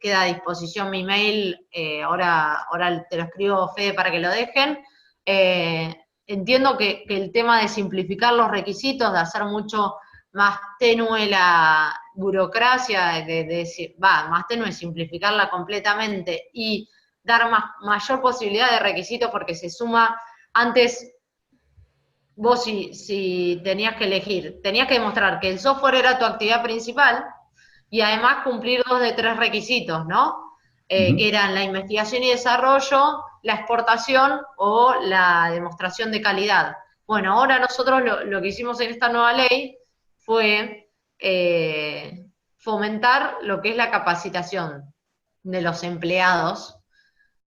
queda a disposición mi mail, ahora te lo escribo, Fede, para que lo dejen. Entiendo que el tema de simplificar los requisitos, de hacer mucho más tenue la burocracia, más tenue, simplificarla completamente y dar mayor posibilidad de requisitos, porque se suma, antes vos si tenías que elegir, tenías que demostrar que el software era tu actividad principal y además cumplir 2 de 3 requisitos, ¿no? Que eran la investigación y desarrollo, la exportación o la demostración de calidad. Bueno, ahora nosotros lo que hicimos en esta nueva ley fue fomentar lo que es la capacitación de los empleados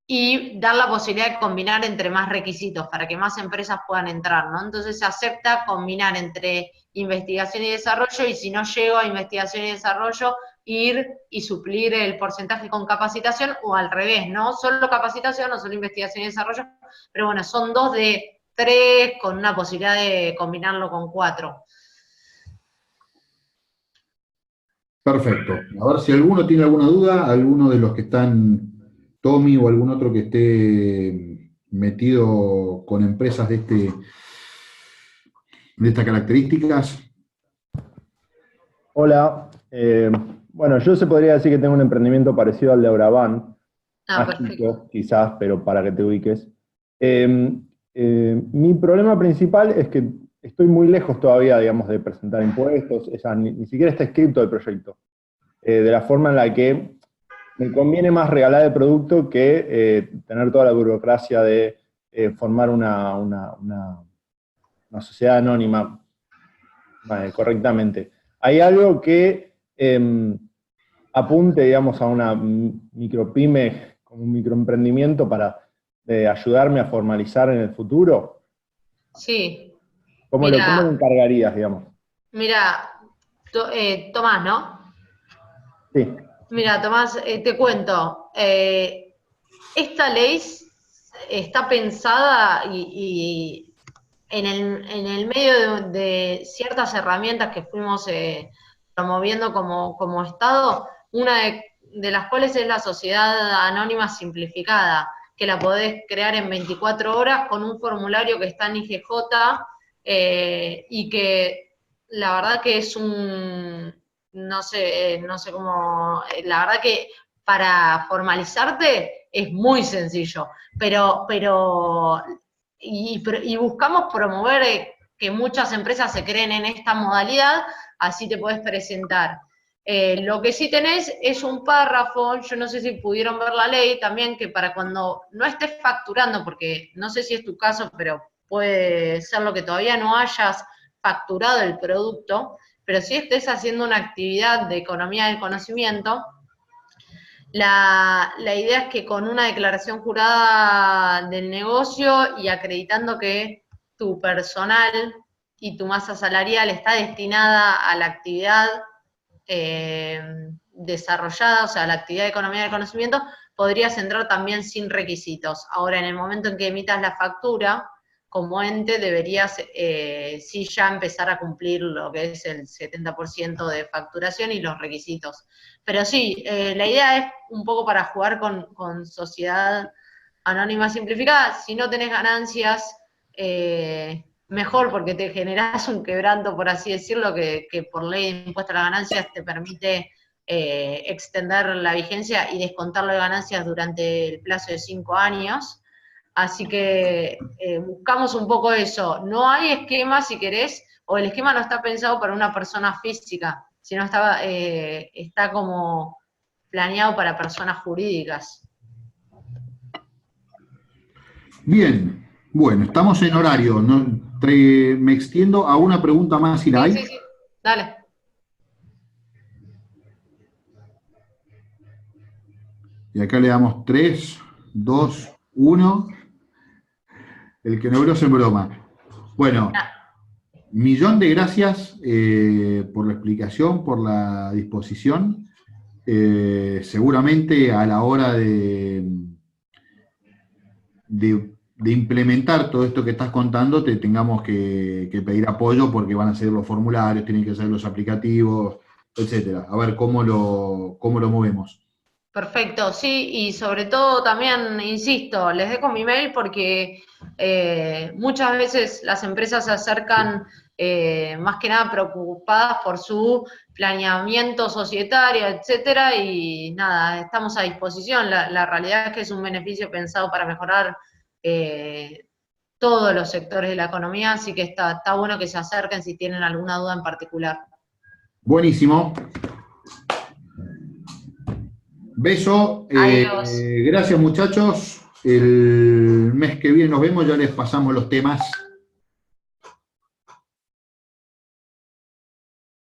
y dar la posibilidad de combinar entre más requisitos para que más empresas puedan entrar, ¿no? Entonces se acepta combinar entre investigación y desarrollo, y si no llego a investigación y desarrollo, ir y suplir el porcentaje con capacitación, o al revés, ¿no? Solo capacitación o solo investigación y desarrollo, pero bueno, son 2 de 3 con una posibilidad de combinarlo con 4. Perfecto. A ver si alguno tiene alguna duda, alguno de los que están, Tommy o algún otro que esté metido con empresas de estas características. Hola. Bueno, yo se podría decir que tengo un emprendimiento parecido al de Auraban, más chico, quizás, pero para que te ubiques. Mi problema principal es que estoy muy lejos todavía, digamos, de presentar impuestos, ni siquiera está escrito el proyecto. De la forma en la que me conviene más regalar el producto que tener toda la burocracia de formar una sociedad anónima correctamente. ¿Hay algo que apunte, digamos, a una micropyme, como un microemprendimiento para ayudarme a formalizar en el futuro? Sí. ¿Cómo lo encargarías, digamos? Mira, Tomás, ¿no? Sí. Mira, Tomás, te cuento. Esta ley está pensada y en el medio de ciertas herramientas que fuimos promoviendo como Estado, una de las cuales es la sociedad anónima simplificada, que la podés crear en 24 horas con un formulario que está en IGJ, y que la verdad que es no sé cómo, la verdad que para formalizarte es muy sencillo, pero buscamos promover que muchas empresas se creen en esta modalidad, así te puedes presentar. Lo que sí tenés es un párrafo, yo no sé si pudieron ver la ley también, que para cuando no estés facturando, porque no sé si es tu caso, pero puede ser lo que todavía no hayas facturado el producto, pero si estés haciendo una actividad de economía del conocimiento, la idea es que con una declaración jurada del negocio y acreditando que tu personal y tu masa salarial está destinada a la actividad desarrollada, o sea, a la actividad de economía del conocimiento, podrías entrar también sin requisitos. Ahora, en el momento en que emitas la factura, como ente deberías sí ya empezar a cumplir lo que es el 70% de facturación y los requisitos. Pero sí, la idea es un poco para jugar con sociedad anónima simplificada. Si no tenés ganancias, mejor, porque te generás un quebranto, por así decirlo, que por ley de impuesto a las ganancias te permite extender la vigencia y descontarlo de ganancias durante el plazo de 5 años. Así que buscamos un poco eso. No hay esquema, si querés, o el esquema no está pensado para una persona física, sino está como planeado para personas jurídicas. Bien, bueno, estamos en horario. Me extiendo a una pregunta más, si la hay. Sí, dale. Y acá le damos 3, 2, 1. El que no broma en broma. Bueno, millón de gracias por la explicación, por la disposición. Seguramente a la hora de de implementar todo esto que estás contando, te tengamos que pedir apoyo porque van a ser los formularios, tienen que ser los aplicativos, etcétera. A ver cómo lo movemos. Perfecto, sí, y sobre todo también, insisto, les dejo mi mail porque muchas veces las empresas se acercan más que nada preocupadas por su planeamiento societario, etcétera, y nada, estamos a disposición. La realidad es que es un beneficio pensado para mejorar todos los sectores de la economía, así que está bueno que se acerquen si tienen alguna duda en particular. Buenísimo. Beso. Adiós. Gracias, muchachos. El mes que viene nos vemos, ya les pasamos los temas